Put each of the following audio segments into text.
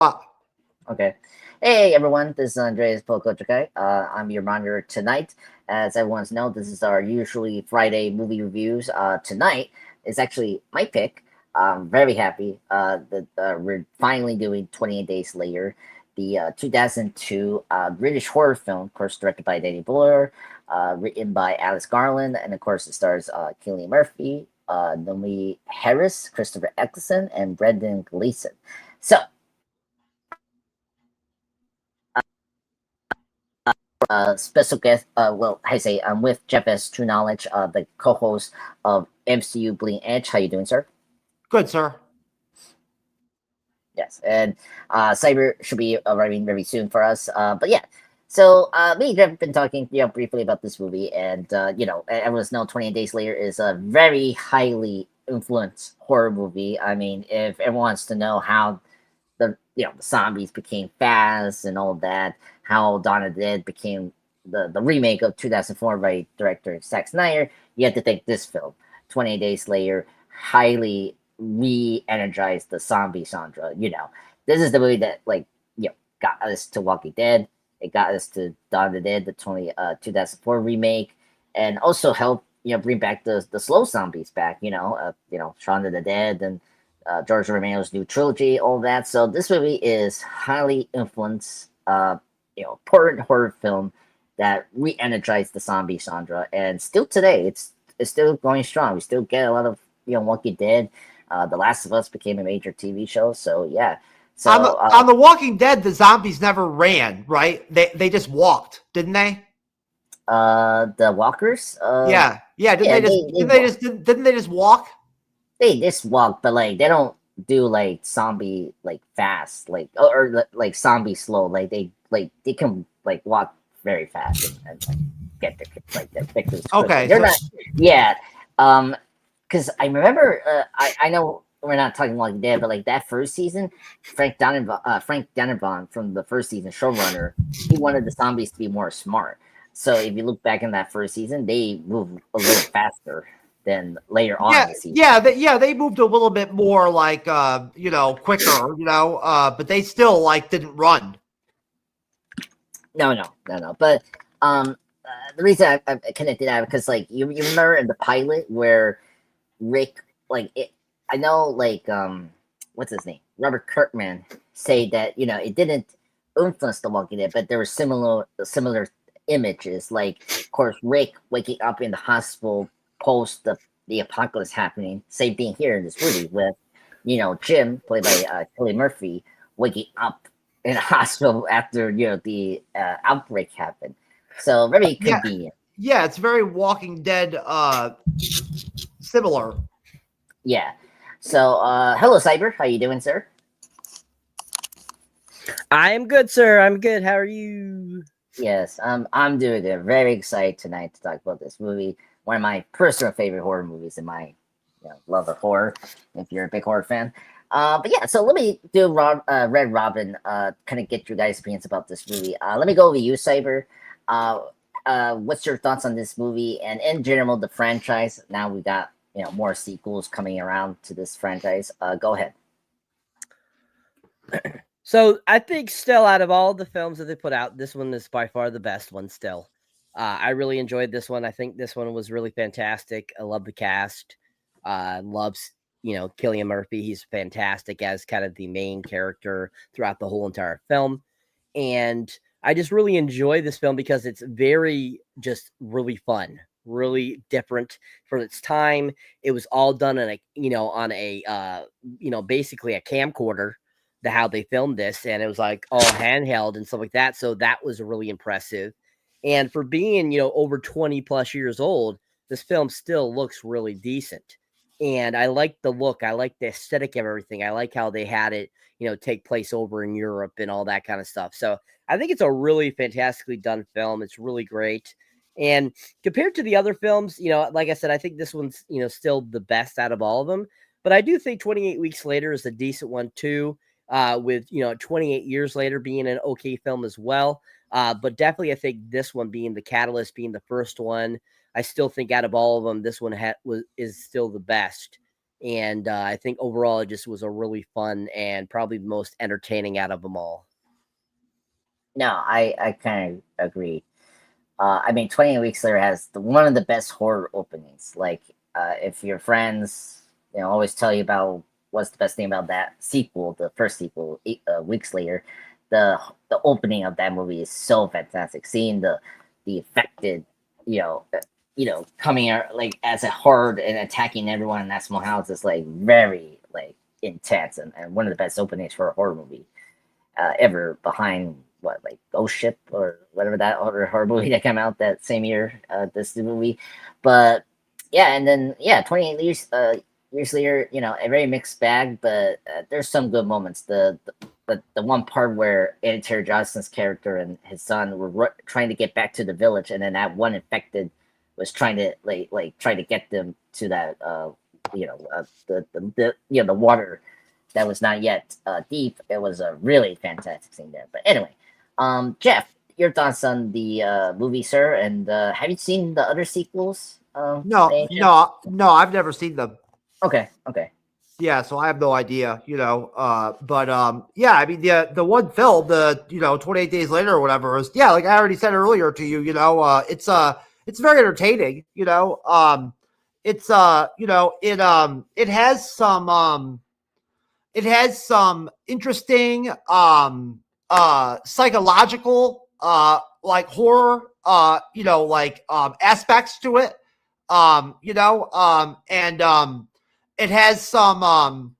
Okay. Hey everyone, this is Andreas Pokochakai. I'm your monitor tonight. As everyone's know, this is our usually Friday movie reviews. Tonight is actually my pick. I'm very happy that we're finally doing 28 Days Later, the 2002 British horror film, of course, directed by Danny Boyle, written by Alice Garland, and of course, it stars Cillian Murphy, Naomi Harris, Christopher Eccleston, and Brendan Gleeson. So, special guest. I say I'm with Jeff S. TrueKnowledge, the co-host of MCU Bleeding Edge. How you doing, sir? Good, sir. Yes, and Cyber should be arriving very soon for us. But yeah, so me and Jeff have been talking, briefly about this movie, and everyone's know 28 Days Later is a very highly influenced horror movie. I mean, if everyone wants to know how the zombies became fast and all that, how Dawn of the Dead became the remake of 2004 by director Zack Snyder, you have to think this film, 28 Days Later, highly re-energized the zombie genre. This is the movie that got us to Walking Dead. It got us to Dawn of the Dead, the 2004 remake, and also helped bring back the slow zombies back. Shaun of the Dead and George Romero's new trilogy, all that. So this movie is highly influenced, important horror film that re-energized the zombie genre, and still today, it's still going strong. We still get a lot of Walking Dead. The Last of Us became a major TV show, so yeah. So on the Walking Dead, the zombies never ran, right? They just walked, didn't they? The walkers. Yeah. Didn't they just walk? They just walk, but they don't do zombie fast, or zombie slow. They can walk very fast and get the victims. Okay, they're not. Yeah, because I remember. I know we're not talking Walking Dead, but that first season, Frank Darabont from the first season, showrunner, he wanted the zombies to be more smart. So if you look back in that first season, they move a little faster than later on the season. They moved a little bit more quicker, but they still didn't run. No. But the reason I connected that because you remember in the pilot where Rick I know what's his name, Robert Kirkman, say that it didn't influence The Walking Dead, but there were similar images, of course Rick waking up in the hospital post the apocalypse happening. Same thing here in this movie with Jim, played by Cillian Murphy, waking up in a hospital after the outbreak happened. So very convenient. Yeah, it's very Walking Dead similar. Yeah. So hello Cyber, how you doing, sir? I am good, sir. I'm good. How are you? Yes, I'm doing good. Very excited tonight to talk about this movie. One of my personal favorite horror movies in my love of horror, if you're a big horror fan. But yeah, so let me do Red Robin, kind of get your guys' opinions about this movie. Let me go with you, Cyber. What's your thoughts on this movie and in general the franchise? Now we got more sequels coming around to this franchise. Go ahead. So I think still out of all the films that they put out, this one is by far the best one still. I really enjoyed this one. I think this one was really fantastic. I love the cast. Loves, Cillian Murphy. He's fantastic as kind of the main character throughout the whole entire film. And I just really enjoy this film because it's just really fun, really different for its time. It was all done on basically a camcorder, how they filmed this, and it was all handheld and stuff like that. So that was really impressive. And for being, over 20 plus years old, this film still looks really decent. And I like the look. I like the aesthetic of everything. I like how they had it, take place over in Europe and all that kind of stuff. So I think it's a really fantastically done film. It's really great. And compared to the other films, like I said, I think this one's, still the best out of all of them. But I do think 28 Weeks Later is a decent one too. With 28 years later being an okay film as well. But definitely I think this one being the catalyst, being the first one, I still think out of all of them, this one is still the best. And I think overall it just was a really fun and probably the most entertaining out of them all. No, I kind of agree. I mean, 28 Weeks Later has one of the best horror openings. Like, if your friends, always tell you about what's the best thing about that sequel, the first sequel, Weeks Later, the opening of that movie is so fantastic. Seeing the affected, coming out like as a horde and attacking everyone in that small house is like very like intense and one of the best openings for a horror movie ever, behind what, like Ghost Ship or whatever that other horror movie that came out that same year, this movie. But yeah, and then 28 years later, a very mixed bag, but there's some good moments. The one part where Aaron Taylor Johnson's character and his son were trying to get back to the village, and then that one infected was trying to try to get them to that the water that was not yet deep. It was a really fantastic scene there. But anyway, Jeff, your thoughts on the movie, sir? And have you seen the other sequels? No, I've never seen them. Okay. Yeah, so I have no idea, but yeah, I mean the one film, the 28 Days Later or whatever, is, yeah, like I already said earlier to you, it's very entertaining, it's it has some interesting psychological like horror aspects to it, and it has some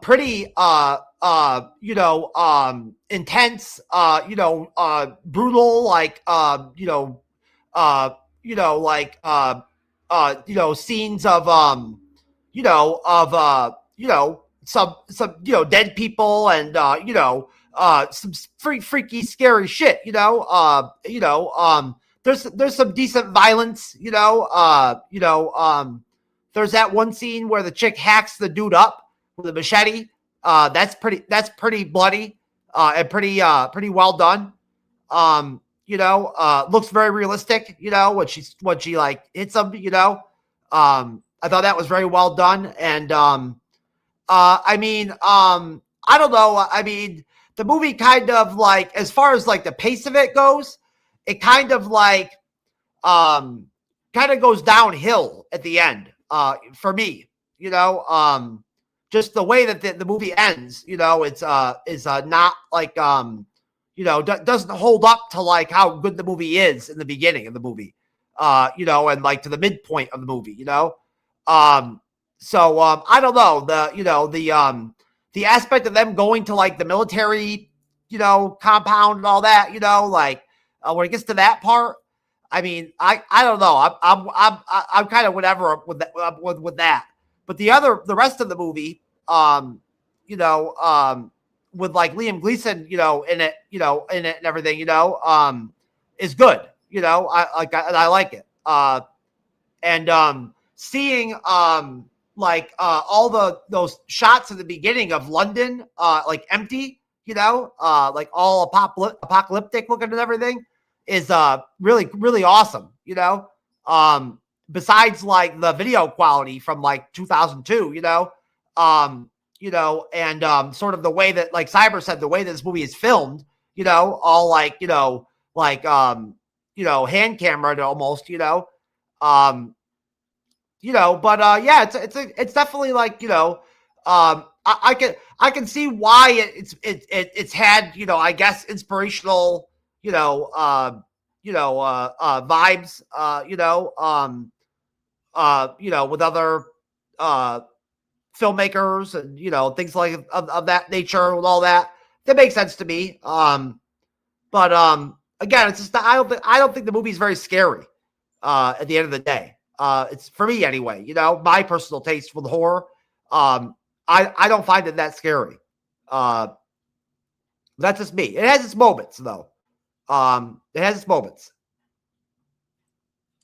pretty intense brutal scenes of some dead people and some freaky scary shit, there's some decent violence, there's that one scene where the chick hacks the dude up with a machete. That's pretty bloody and pretty well done. Looks very realistic, when she like hits him, I thought that was very well done. And I don't know. I mean, the movie kind of like, as far as like the pace of it goes, it kind of like goes downhill at the end. For me, just the way that the movie ends, it's is not like doesn't hold up to like how good the movie is in the beginning of the movie, and like to the midpoint of the movie, So I don't know, the aspect of them going to like the military, compound and all that, when it gets to that part, I mean, I don't know. I'm kind of whatever with that. But the rest of the movie, with like Liam Gleason, in it, and everything, is good. I like it. And seeing all those shots at the beginning of London, like empty, like all apocalyptic looking and everything, is really, really awesome, besides like the video quality from like 2002, and sort of the way that, like Cyber said, the way that this movie is filmed, all like, hand camera almost, but yeah, it's definitely like, I can see why it's had, I guess, inspirational, vibes, with other filmmakers and things like of that nature, with all that makes sense to me. But again, it's just I don't think the movie's very scary at the end of the day. It's, for me anyway, my personal taste for the horror. I don't find it that scary. That's just me. It has its moments, though. It has its moments.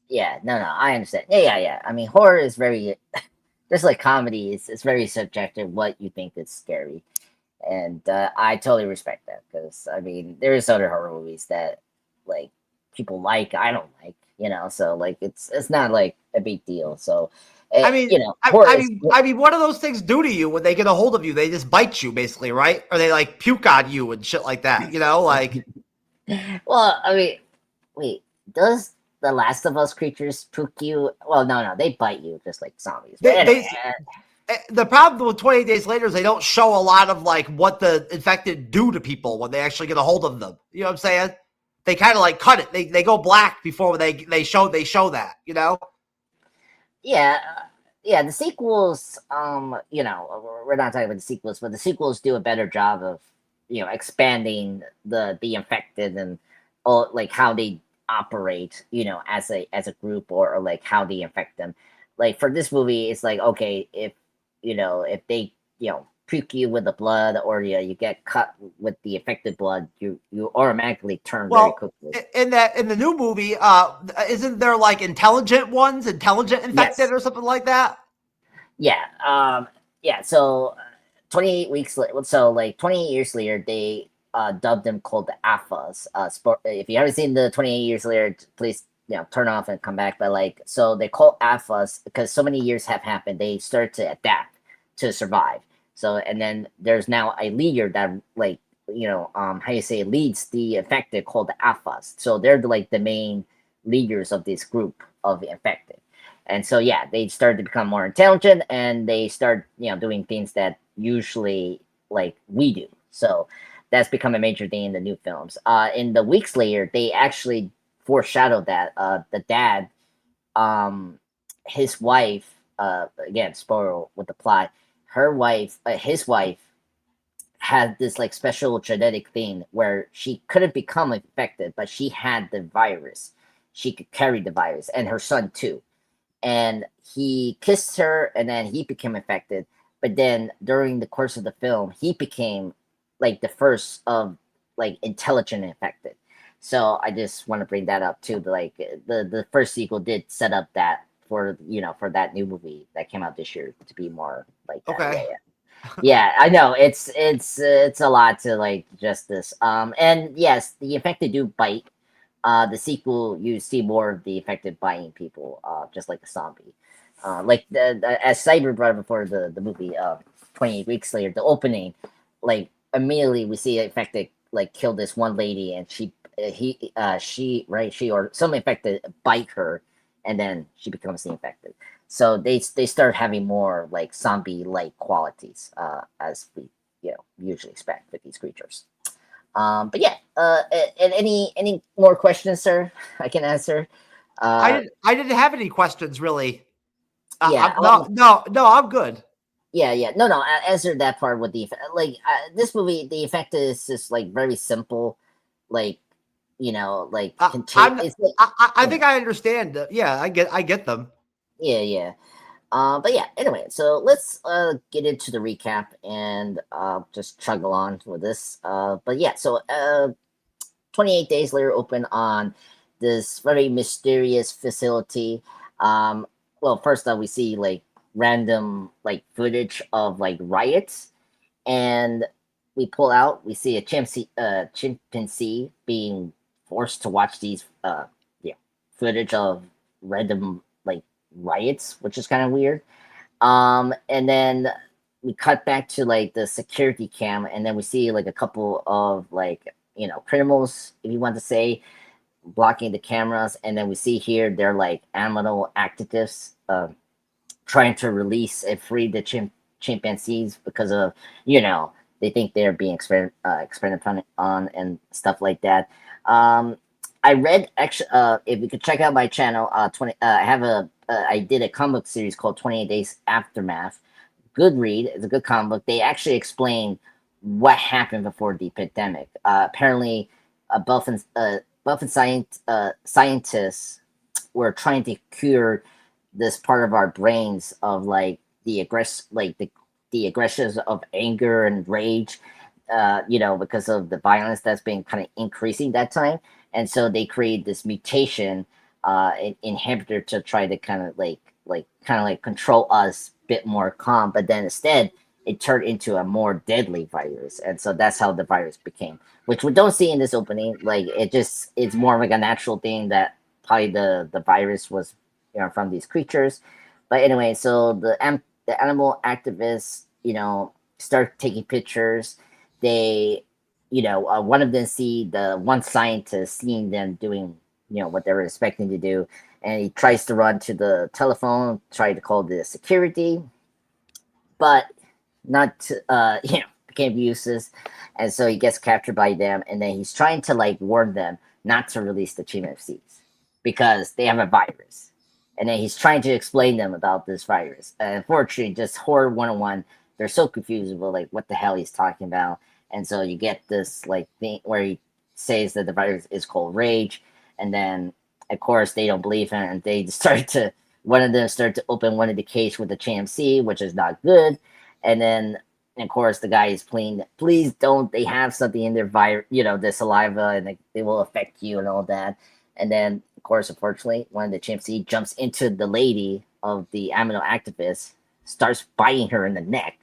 Yeah, no, I understand. Yeah. I mean, horror is very, just like comedy, it's very subjective what you think is scary. And I totally respect that, because, I mean, there's other horror movies that, like, people like, I don't like, so, like, it's not, like, a big deal. So, I mean, you know, I mean, what do those things do to you when they get a hold of you? They just bite you, basically, right? Or they like puke on you and shit like that. You know, like. well, I mean, wait, does the Last of Us creatures poke you? Well, no, they bite you just like zombies. But anyway, The problem with 28 Days Later is they don't show a lot of like what the infected do to people when they actually get a hold of them. You know what I'm saying? They kind of like cut it. They go black before they show that. You know? yeah, the sequels. You know, we're not talking about the sequels, but the sequels do a better job of expanding the infected and like how they operate. You know, as a group or like how they infect them. Like for this movie, it's like okay if they puke you with the blood or you get cut with the affected blood, you automatically turn very quickly. In the new movie, isn't there like intelligent infected or something like that? Yeah. So 28 weeks later, so like 28 years later, they dubbed them called the Alphas. If you haven't seen the 28 years later, please turn off and come back. But like, so they call Alphas because so many years have happened. They start to adapt to survive. So, and then there's now a leader that like, how you say, leads the infected called the Alphas. So they're like the main leaders of this group of infected. And so, yeah, they started to become more intelligent and they start, doing things that usually like we do. So that's become a major thing in the new films. In the weeks later, they actually foreshadowed that the dad, his wife, again, spoiler with the plot, his wife had this like special genetic thing where she couldn't become infected, but she had the virus. She could carry the virus, and her son too. And he kissed her, and then he became infected. But then during the course of the film, he became like the first of like intelligent infected. So I just want to bring that up too. Like the first sequel did set up that for that new movie that came out this year to be more like that. Okay. Yeah, I know it's a lot to like just this. And yes, the infected do bite. The sequel, you see more of the infected biting people, just like a zombie. Like as Cyber brought up before the movie, 28 weeks later, the opening, like immediately we see infected like kill this one lady, and she or some infected bite her, and then she becomes the infected. So they start having more like zombie-like qualities, as we usually expect with these creatures. But yeah, and any more questions, sir? I can answer. I didn't have any questions really. Yeah. No, I'm good. Yeah. No. I answered that part with the like this movie. The effect is just like very simple, like like I think I understand. Yeah, I get them. Yeah. But yeah. Anyway, so let's get into the recap and just chug along with this. But yeah, so 28 days later, open on this very mysterious facility. Well, first we see like random like footage of like riots, and we pull out. We see a chimpanzee being forced to watch these footage of random like riots, which is kind of weird. And then we cut back to like the security cam, and then we see like a couple of like criminals, if you want to say, blocking the cameras, and then we see here they're like animal activists trying to release and free the chimpanzees because of they think they're being experimented on and stuff like that. I read actually if you could check out my channel, I did a comic book series called 28 Days Aftermath. Good read. It's a good comic book. They actually explain what happened before the pandemic. Apparently, Buffett scientists were trying to cure this part of our brains of like the aggressions of anger and rage, because of the violence that's been kind of increasing that time. And so they created this mutation inhibitor to try to kind of control us a bit more calm, but then instead it turned into a more deadly virus, and so that's how the virus became, which we don't see in this opening. Like it's more like a natural thing that probably the virus was from these creatures. But anyway, so the animal activists, start taking pictures. They, one of them see the one scientist seeing them doing, what they were expecting to do, and he tries to run to the telephone, try to call the security, but not, became useless, and so he gets captured by them, and then he's trying to like warn them not to release the TMFCs because they have a virus. And then he's trying to explain them about this virus. And unfortunately, just horror 101, they're so confused about like what the hell he's talking about. And so you get this like thing where he says that the virus is called rage. And then of course they don't believe him, and they one of them start to open one of the cage with the CMC, which is not good. And then of course the guy is pleading, please don't, they have something in their their saliva, and they will affect you and all that. And then of course, unfortunately, one of the chimpanzee jumps into the lady of the amino activist, starts biting her in the neck,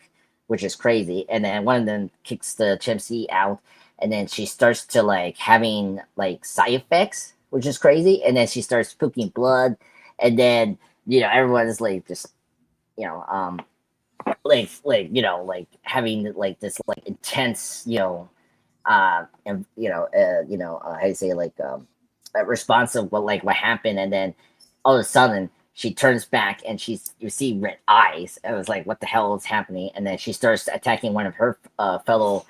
which is crazy. And then one of them kicks the chimpanzee out, and then she starts to like having like side effects, which is crazy. And then she starts puking blood, and then everyone is like just like having like this like intense how do you say, like a response of what happened. And then all of a sudden she turns back and you see red eyes. It was like, what the hell is happening? And then she starts attacking one of her fellow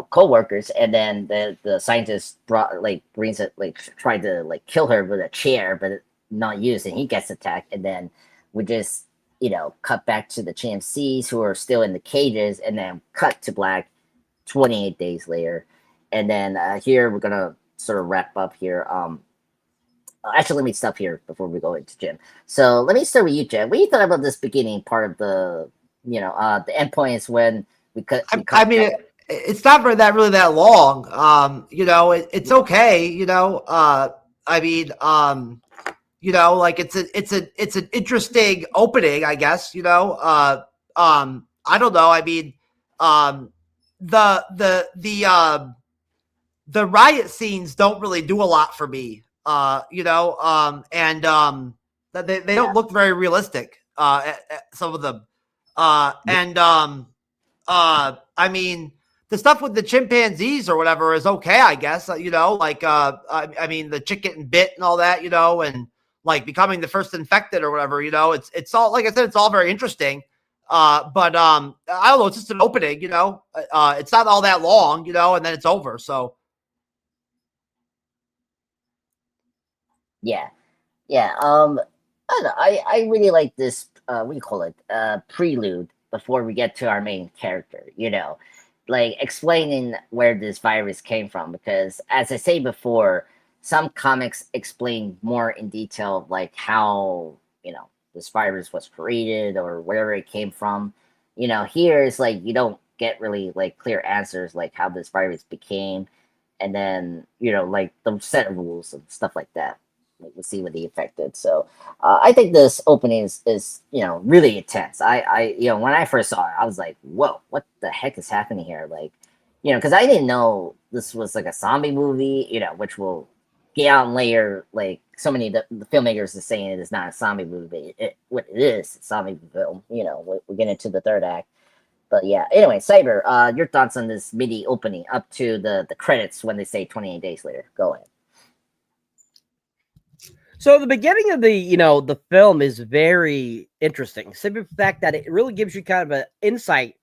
co-workers, and then the scientist brings it, like tried to like kill her with a chair, but not used, and he gets attacked. And then we just cut back to the CMCs who are still in the cages, and then cut to black 28 days later. And then here we're gonna sort of wrap up here. Actually, let me stop here before we go into Jim. So let me start with you, Jim. What do you thought about this beginning part of the the endpoints when we cut? I mean, it's not really that long. It's okay. I mean, like it's an interesting opening, I guess. I don't know. I mean, the riot scenes don't really do a lot for me. And they don't look very realistic. Some of them. I mean, the stuff with the chimpanzees or whatever is okay, I guess. I mean, the chick getting bit and all that, and like becoming the first infected or whatever, it's all, like I said, it's all very interesting. But I don't know, it's just an opening, it's not all that long, and then it's over. So yeah. I don't know. I really like this what do you call it? Prelude before we get to our main character, like explaining where this virus came from, because as I say before, some comics explain more in detail like how, this virus was created or wherever it came from. Here it's like you don't get really like clear answers like how this virus became, and then like the set of rules and stuff like that. Like, we'll see what he affected. So I think this opening is really intense. I when I first saw it, I was like, whoa, what the heck is happening here? Like, because I didn't know this was like a zombie movie, which will get out later. Like, so many of the filmmakers are saying it is not a zombie movie. What it is, a zombie film. We're getting into the third act. But yeah, anyway, Cyber, your thoughts on this midi opening up to the credits when they say 28 days later. Go ahead. So the beginning of the film is very interesting, simply the fact that it really gives you kind of an insight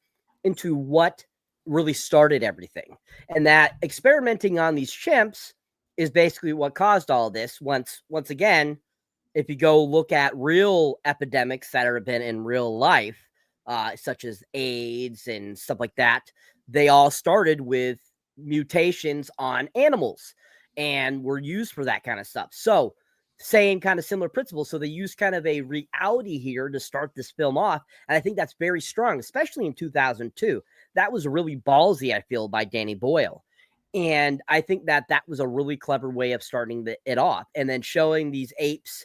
into what really started everything, and that experimenting on these chimps is basically what caused all this. Once again, if you go look at real epidemics that have been in real life, such as AIDS and stuff like that, they all started with mutations on animals and were used for that kind of stuff. So same kind of similar principle. So they use kind of a reality here to start this film off. And I think that's very strong, especially in 2002. That was really ballsy, I feel, by Danny Boyle. And I think that was a really clever way of starting it off. And then showing these apes,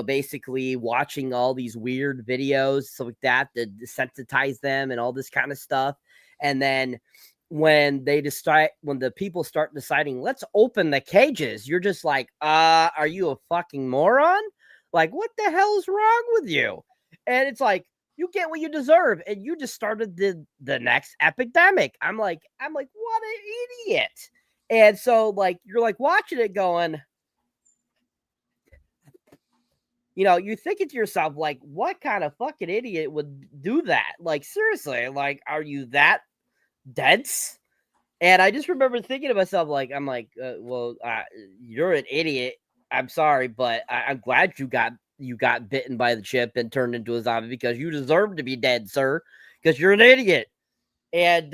basically watching all these weird videos, stuff like that, to desensitize them and all this kind of stuff. And then when the people start deciding, let's open the cages, you're just like, are you a fucking moron? Like, what the hell is wrong with you? And it's like, you get what you deserve, and you just started the next epidemic. I'm like, what an idiot. And so, like, you're like watching it going, you know, you're thinking to yourself, like, what kind of fucking idiot would do that? Like, seriously, like, are you that dense? And I just remember thinking to myself, like, I'm like, well, you're an idiot. I'm sorry, but I'm glad you got bitten by the chip and turned into a zombie, because you deserve to be dead, sir, because you're an idiot. And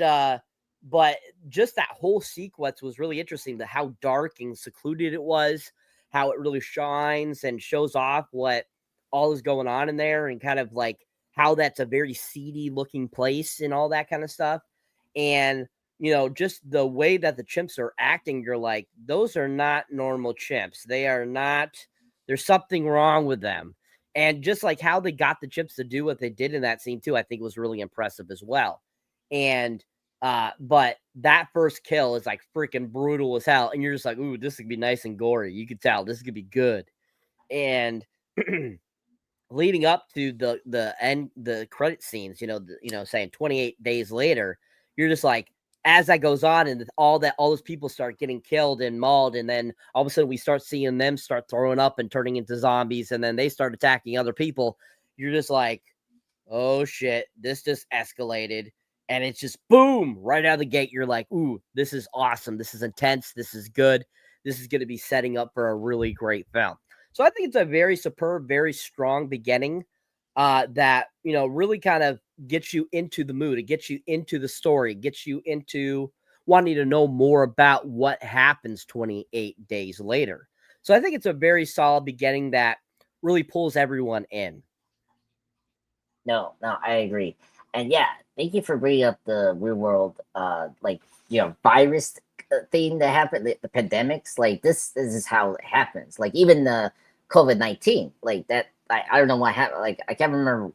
but just that whole sequence was really interesting, to how dark and secluded it was, how it really shines and shows off what all is going on in there, and kind of like how that's a very seedy looking place and all that kind of stuff. And you know, just the way that the chimps are acting, you're like, those are not normal chimps. They are not, there's something wrong with them. And just like how they got the chimps to do what they did in that scene too, I think was really impressive as well. And but that first kill is like freaking brutal as hell. And you're just like, ooh, this could be nice and gory. You could tell this could be good. And leading up to the end, the credit scenes, you know, saying 28 days later, you're just like, as that goes on, and all those people start getting killed and mauled, and then all of a sudden we start seeing them start throwing up and turning into zombies, and then they start attacking other people. You're just like, oh shit, this just escalated. And it's just boom, right out of the gate. You're like, ooh, this is awesome. This is intense. This is good. This is going to be setting up for a really great film. So I think it's a very superb, very strong beginning that, you know, really kind of gets you into the mood. It gets you into the story, gets you into wanting to know more about what happens 28 days later. So I think it's a very solid beginning that really pulls everyone in. No, I agree. And yeah, thank you for bringing up the real world, like, you know, virus thing that happened, the pandemics. Like, this is how it happens. Like, even the COVID-19, like that. I don't know what happened. Like, I can't remember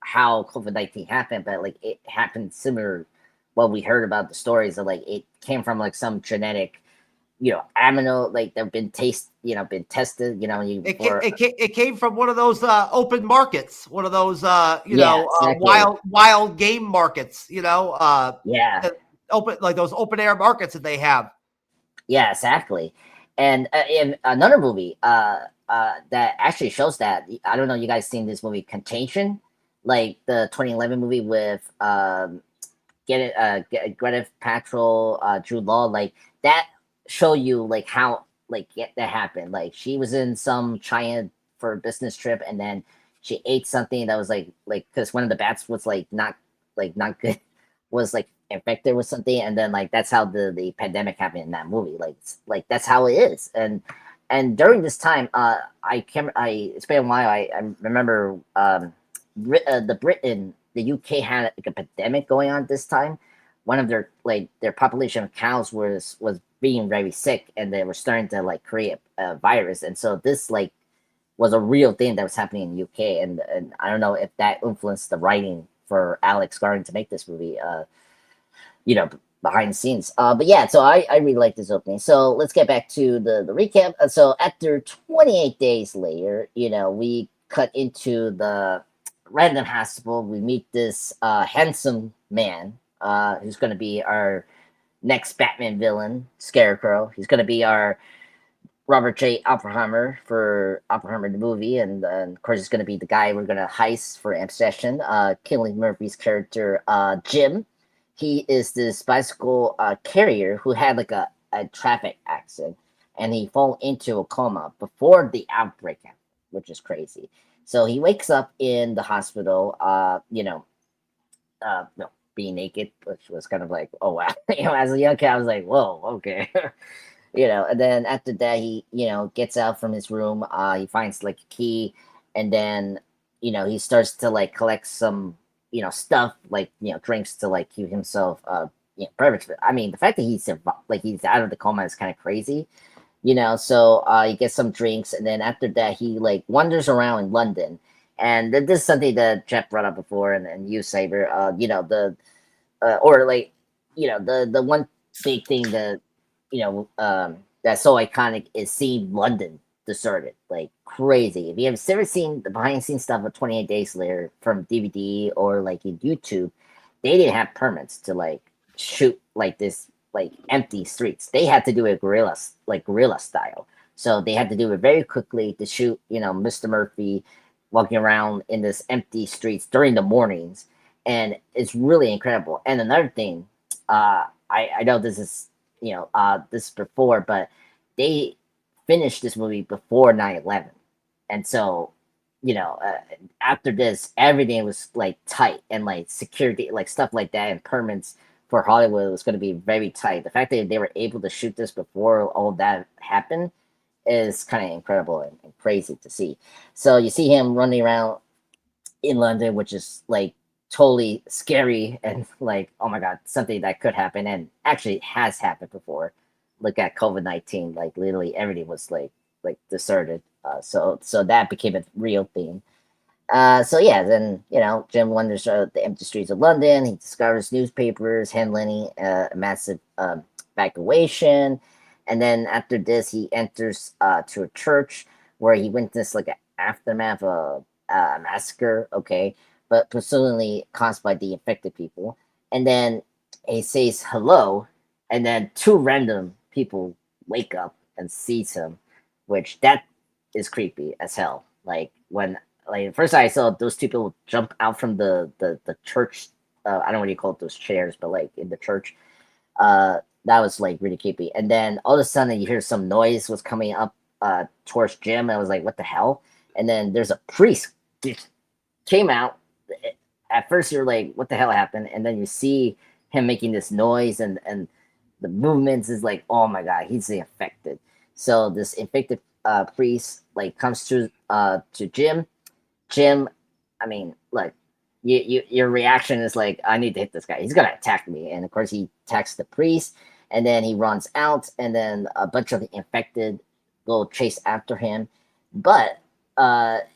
how COVID-19 happened, but like it happened similar. What we heard about the stories of, like, it came from like some genetic, you know, amino, like they've been been tested, you know. It came from one of those open markets, one of those exactly. wild game markets, you know, Yeah, open, like those open air markets that they have. yeah, exactly. And in another movie that actually shows that, I don't know, you guys seen this movie Contagion, like the 2011 movie with Gwyneth Paltrow, Jude Law, like that show you like how that happened. Like, she was in some China for a business trip, and then she ate something that was like because one of the bats was not good, was like infected with something, and then like that's how the pandemic happened in that movie. Like that's how it is. And during this time, it's been a while. I remember the UK had like a pandemic going on this time. One of their population of cows was being very sick, and they were starting to like create a virus. And so this like was a real thing that was happening in the UK. And I don't know if that influenced the writing for Alex Garland to make this movie. You know, behind the scenes. But yeah, so I really like this opening. So let's get back to the recap. So after 28 days later, you know, we cut into the random hospital. We meet this handsome man who's going to be our next Batman villain, Scarecrow. He's going to be our Robert J. Oppenheimer for Oppenheimer the movie, and of course he's going to be the guy we're going to heist for Obsession. Cillian Murphy's character, Jim. He is this bicycle carrier who had like a traffic accident, and he fell into a coma before the outbreak happened, which is crazy. So he wakes up in the hospital, being naked, which was kind of like, oh wow. You know, as a young kid, I was like, whoa, okay. You know, and then after that, he, you know, gets out from his room. He finds like a key, and then, you know, he starts to like collect some, you know, stuff like, you know, drinks to like keep himself perfect. I mean, the fact that he's like he's out of the coma is kind of crazy, you know. So he gets some drinks, and then after that, he like wanders around in London. And this is something that Jeff brought up before, and you, Saber, you know, or like, you know, the one big thing that, you know, that's so iconic is seeing London deserted, like crazy. If you have ever seen the behind the scenes stuff of 28 Days Later from DVD or like in YouTube, they didn't have permits to like shoot like this like empty streets. They had to do it guerrilla style. So they had to do it very quickly to shoot, Mr. Murphy walking around in this empty streets during the mornings, and it's really incredible. And another thing, I know this is this is before, but they finished this movie before 9/11, and so after this, everything was like tight and like security, like stuff like that, and permits for Hollywood was going to be very tight. The fact that they were able to shoot this before all that happened is kind of incredible and crazy to see. So you see him running around in London, which is like totally scary and like, oh my god, something that could happen and actually has happened before. Look at COVID-19, like literally everything was like deserted. So that became a real thing. So yeah, then Jim wanders the empty streets of London. He discovers newspapers handling a massive evacuation, and then after this, he enters to a church where he witnessed like an aftermath of a massacre. Okay, but presumably caused by the infected people. And then he says hello, and then two random people wake up and sees him, which that is creepy as hell. Like when first I saw those two people jump out from the church. I don't know what you call it, those chairs, but like in the church. That was like really creepy. And then all of a sudden you hear some noise was coming up towards Jim. And I was like, what the hell? And then there's a priest came out. At first you're like, what the hell happened? And then you see him making this noise and the movements is like, oh my god, he's infected. So this infected priest like comes to Jim. Jim, I mean, look, your reaction is like, I need to hit this guy. He's gonna attack me. And of course he attacks the priest, and then he runs out, and then a bunch of the infected go chase after him. But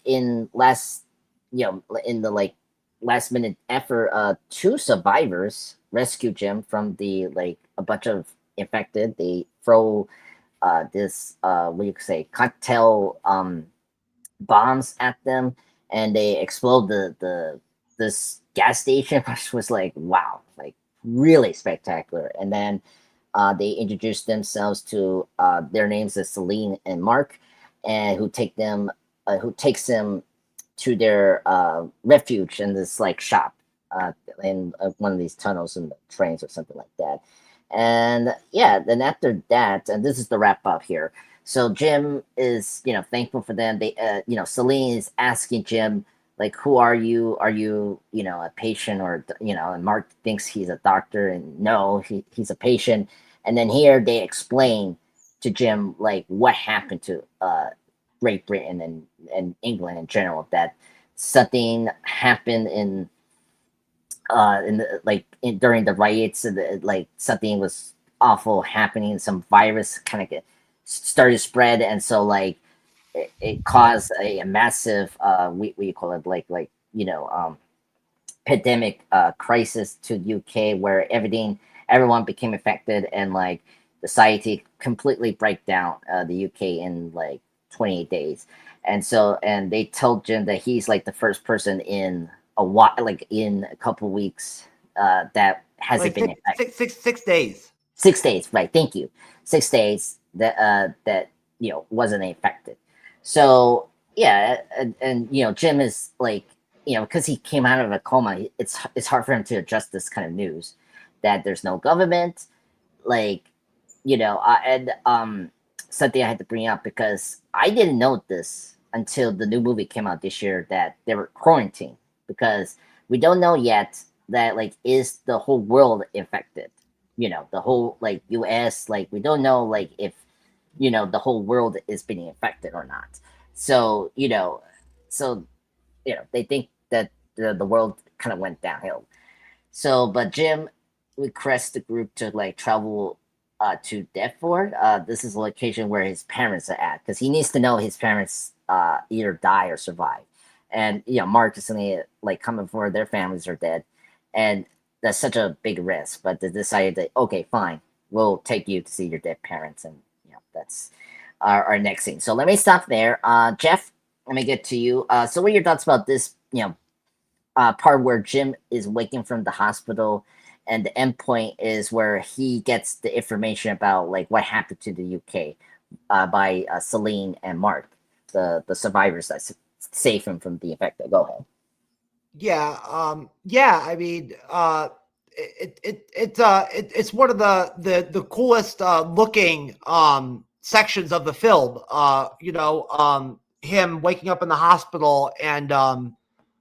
in the like last minute effort, two survivors rescue Jim from the like a bunch of infected. They throw this what you could say cocktail bombs at them, and they explode this gas station, which was like, wow, like really spectacular. And then they introduce themselves to their names is Celine and Mark, and who takes them to their refuge in this like shop in one of these tunnels in the trains or something like that. And yeah, then after that, and this is the wrap up here. So Jim is, thankful for them. They, Celine is asking Jim, like, who are you? Are you, a patient or, and Mark thinks he's a doctor, and no, he's a patient. And then here they explain to Jim, like, what happened to Great Britain and England in general, that something happened during the riots, like something was awful happening, some virus kind of started to spread, and so like it caused a massive we call it pandemic crisis to UK, where everyone became affected, and like society completely break down the UK in like 28 days. And so they told Jim that he's like the first person in a while, like in a couple of weeks that hasn't been affected. 6 days. 6 days, right? Thank you. 6 days that wasn't affected. So yeah, and Jim is like, because he came out of a coma, it's hard for him to adjust this kind of news that there's no government, like something I had to bring up, because I didn't know this until the new movie came out this year, that they were quarantined, because we don't know yet that like is the whole world infected, the whole like US, like we don't know like if the whole world is being infected or not. So they think that the world kind of went downhill. So but Jim requests the group to like travel to Deptford. This is a location where his parents are at, because he needs to know his parents either die or survive. And Mark is suddenly like coming for their families are dead, and that's such a big risk. But they decided that okay, fine, we'll take you to see your dead parents, and that's our next scene. So let me stop there. Jeff, let me get to you. So what are your thoughts about this, part where Jim is waking from the hospital and the end point is where he gets the information about like what happened to the UK by Celine and Mark, the survivors that saved him from the infected. Go ahead. Yeah. I mean, it's one of the coolest looking sections of the film. Him waking up in the hospital and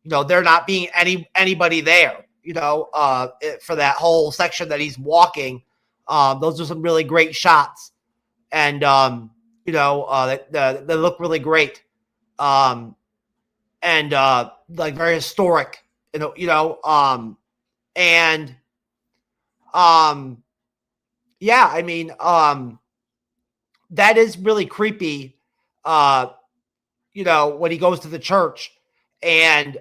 there not being anybody there. For that whole section that he's walking, those are some really great shots, and they look really great, and like very historic, and yeah, I mean, that is really creepy, when he goes to the church and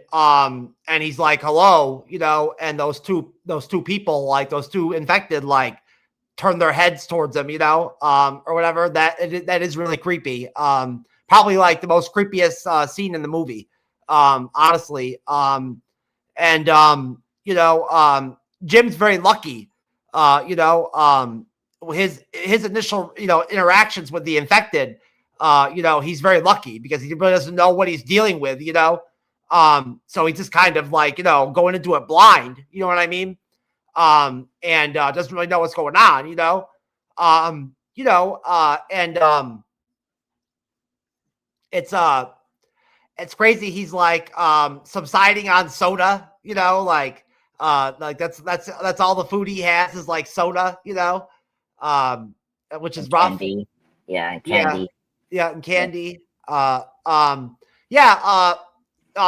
he's like, hello, and those two people, like those two infected, like turn their heads towards him, or whatever. That is really creepy. Probably like the most creepiest scene in the movie, honestly. Jim's very lucky. His initial, interactions with the infected, he's very lucky because he really doesn't know what he's dealing with, so he's just kind of like, going into it blind, you know what I mean? And doesn't really know what's going on, it's crazy. He's like, subsiding on soda, like that's all the food he has is like soda, which is rough. Candy. Yeah, and candy. Yeah, and candy.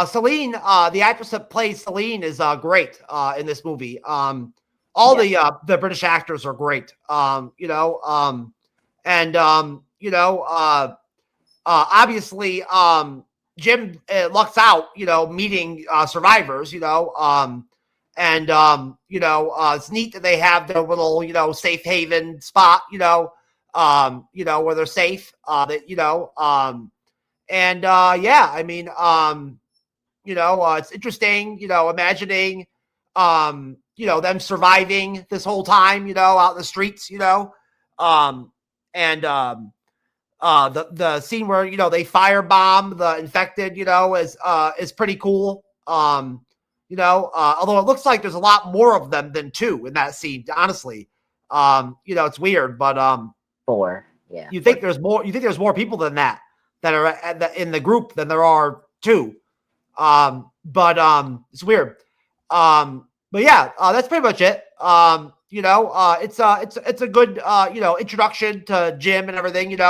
Celine, the actress that plays Celine is great in this movie. All the British actors are great. Obviously, Jim lucks out, meeting survivors, it's neat that they have their little, safe haven spot, where they're safe, it's interesting, imagining, them surviving this whole time, out in the streets, the scene where, they firebomb the infected, is pretty cool. Although it looks like there's a lot more of them than two in that scene, honestly. It's weird, but, 4. Yeah. You think there's more people than that are in the group than there are two. It's weird. But yeah, that's pretty much it. It's a good, introduction to Jim and everything,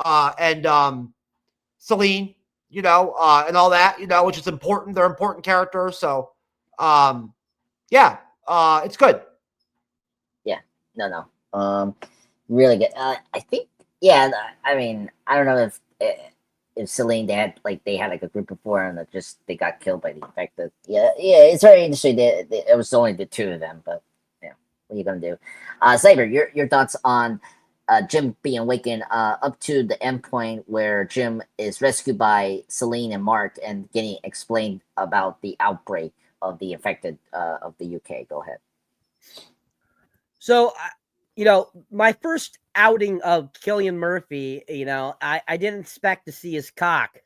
and Celine, and all that, which is important. They're important characters. So, it's good. Yeah. No. Really good. I think, yeah, I mean, I don't know if Celine, they had like a group before and they got killed by the infected. Yeah, it's very interesting. It was only the two of them, but yeah, what are you gonna do? Cyber, your thoughts on Jim being awakened up to the end point where Jim is rescued by Celine and Mark and getting explained about the outbreak of the infected of the UK. Go ahead. So, my first outing of Cillian Murphy, I didn't expect to see his cock.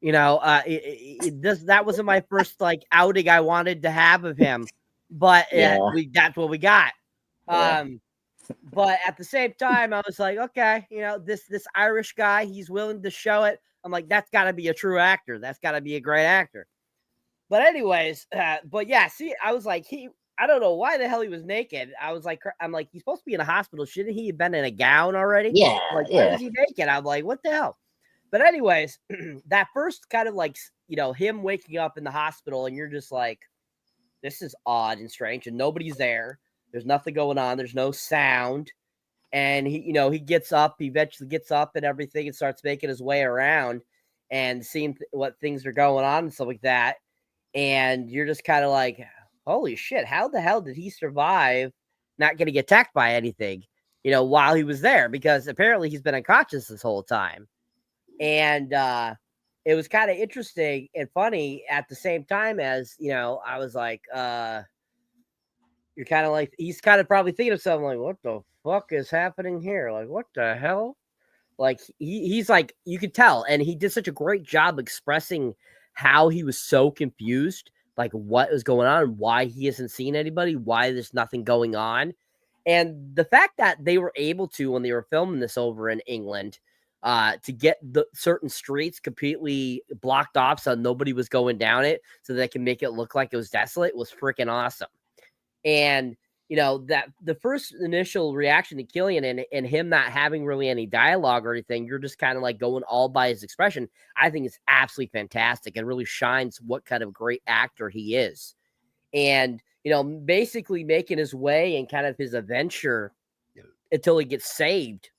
That wasn't my first like outing I wanted to have of him, but that's what we got. Yeah. But at the same time, I was like, okay, this Irish guy, he's willing to show it. I'm like, that's got to be a true actor. That's got to be a great actor. But anyways, but yeah, see, I was like, I don't know why the hell he was naked. I'm like, he's supposed to be in a hospital. Shouldn't he have been in a gown already? Yeah. Like, why is he naked? I'm like, what the hell? But anyways, that first kind of like, him waking up in the hospital and you're just like, this is odd and strange and nobody's there. There's nothing going on. There's no sound. And he eventually gets up and everything and starts making his way around and seeing what things are going on and stuff like that. And you're just kind of like, holy shit, how the hell did he survive not getting attacked by anything? while he was there, because apparently he's been unconscious this whole time. And it was kind of interesting and funny at the same time as, I was like, you're kind of like, he's kind of probably thinking of something like, what the fuck is happening here? Like, what the hell? Like, he's like, you could tell. And he did such a great job expressing how he was so confused, like what was going on, why he hasn't seen anybody, why there's nothing going on. And the fact that they were able to, when they were filming this over in England, to get the certain streets completely blocked off so nobody was going down it, so they can make it look like it was desolate, was freaking awesome. And that the first initial reaction to Killian and him not having really any dialogue or anything, you're just kind of like going all by his expression. I think it's absolutely fantastic and really shines what kind of great actor he is. And basically making his way and kind of his adventure until he gets saved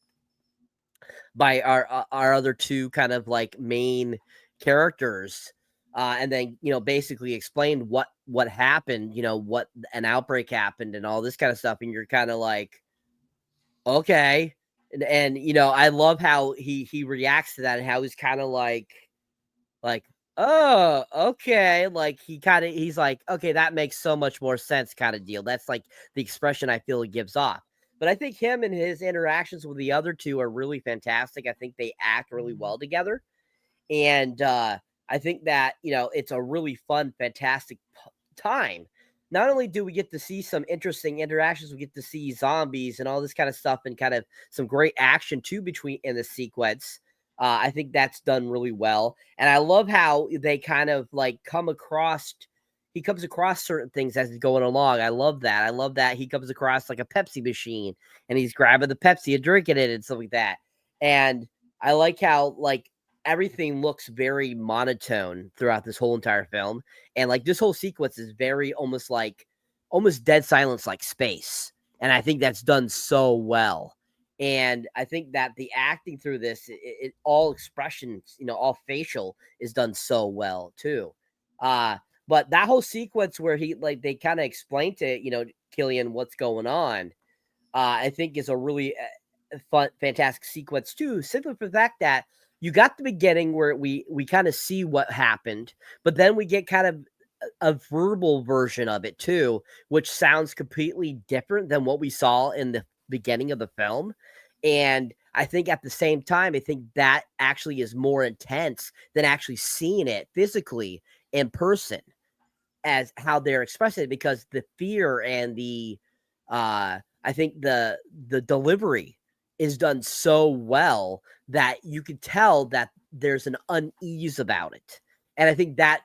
by our other two kind of like main characters, and then basically explain what happened, what an outbreak happened and all this kind of stuff, and you're kind of like, okay, and I love how he reacts to that and how he's kind of like oh, okay, like he's like, okay, that makes so much more sense kind of deal. That's like the expression I feel he gives off. But I think him and his interactions with the other two are really fantastic. I think they act really well together. And I think that, it's a really fun, fantastic time. Not only do we get to see some interesting interactions, we get to see zombies and all this kind of stuff and kind of some great action too between in the sequence. I think that's done really well. And I love how they kind of like he comes across certain things as he's going along. I love that. I love that he comes across like a Pepsi machine and he's grabbing the Pepsi and drinking it and stuff like that. And I like how like everything looks very monotone throughout this whole entire film. And like this whole sequence is very almost dead silence, like space. And I think that's done so well. And I think that the acting through this, it all expressions, all facial is done so well too. But that whole sequence where they kind of explain to, Killian what's going on, I think is a really fun, fantastic sequence too, simply for the fact that you got the beginning where we kind of see what happened, but then we get kind of a verbal version of it too, which sounds completely different than what we saw in the beginning of the film. And I think at the same time, I think that actually is more intense than actually seeing it physically in person as how they're expressing it, because the fear and the I think the delivery is done so well that you could tell that there's an unease about it. And I think that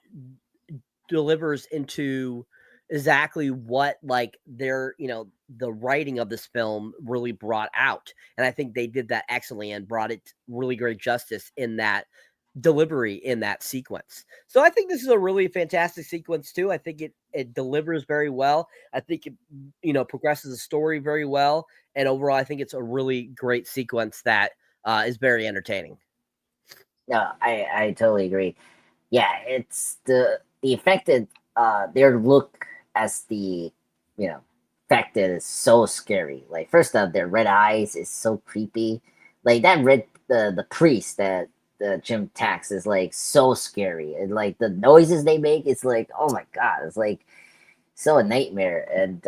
delivers into exactly what like their the writing of this film really brought out. And I think they did that excellently and brought it really great justice in that delivery in that sequence. So I think this is a really fantastic sequence too. I think it delivers very well. I think it progresses the story very well, and overall I think it's a really great sequence that is very entertaining. No, I totally agree. Yeah, it's the affected their look as the affected is so scary. Like first off, their red eyes is so creepy. Like that the priest that the Jim Tax is like so scary, and like the noises they make, it's like, oh my god, it's like so a nightmare. And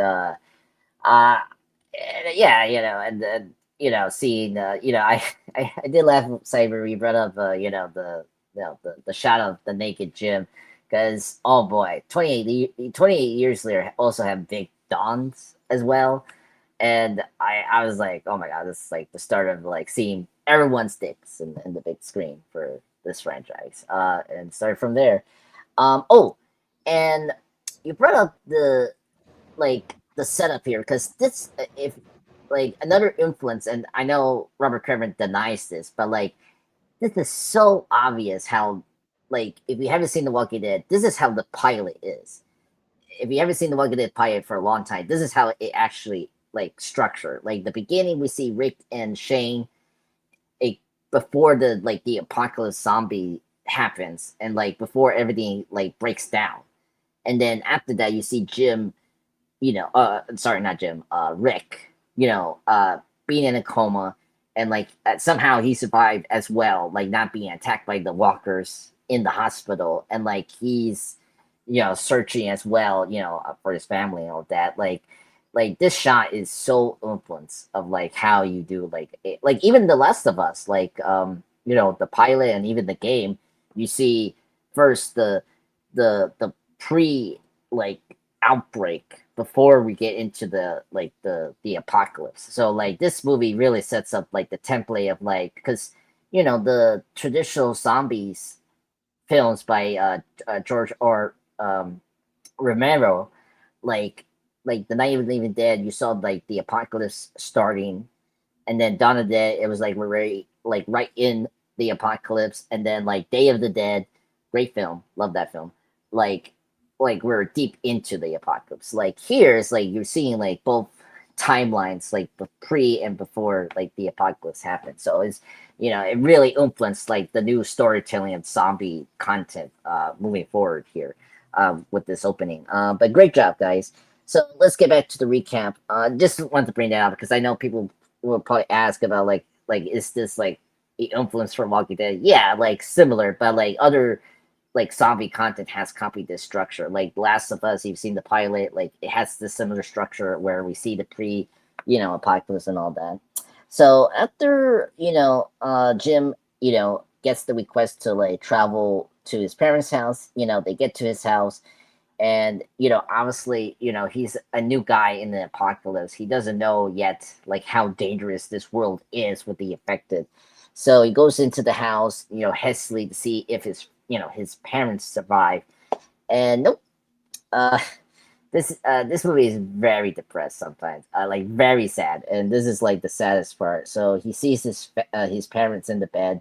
yeah, and then seeing I did laugh, Cyber, we brought up the shot of the naked Jim, because oh boy, 28 years later also have big dawns as well. And I was like, oh my god, this is like the start of like seeing everyone's dicks in the big screen for this franchise. And start from there. Oh, and you brought up the setup here, because this, if like another influence, and I know Robert Kirkman denies this, but like this is so obvious how, like, if you haven't seen The Walking Dead, this is how the pilot is. If you haven't seen The Walking Dead pilot for a long time, this is how it actually like structured. Like the beginning, we see Rick and Shane before the apocalypse zombie happens, and like before everything like breaks down. And then after that, you see Jim, sorry, not Jim, Rick, being in a coma, and like somehow he survived as well, like not being attacked by the walkers in the hospital, and like he's searching as well, for his family and all that. Like this shot is so influence of like how you do like even The Last of Us, like the pilot and even the game, you see first the pre like outbreak before we get into the apocalypse. So like this movie really sets up like the template of like, because the traditional zombies films by George or Romero, like the Night of the Living Dead, you saw like the apocalypse starting, and then Dawn of the Dead, it was like we're ready, like right in the apocalypse, and then like Day of the Dead, great film, love that film. Like we're deep into the apocalypse. Like here, it's like you're seeing like both timelines, like the pre and before like the apocalypse happened. So it's it really influenced like the new storytelling of zombie content moving forward here with this opening. But great job, guys. So let's get back to the recap. Just wanted to bring that up because I know people will probably ask about like is this like influence from Walking Dead? Yeah, like similar, but like other like zombie content has copied this structure. Like Last of Us, you've seen the pilot, like it has this similar structure where we see the pre, apocalypse and all that. So after Jim, gets the request to like travel to his parents' house, they get to his house, and obviously, he's a new guy in the apocalypse. He doesn't know yet like how dangerous this world is with the affected. So he goes into the house, hastily to see if his parents survive. And nope. This movie is very depressed sometimes, like very sad, and this is like the saddest part. So he sees his parents in the bed,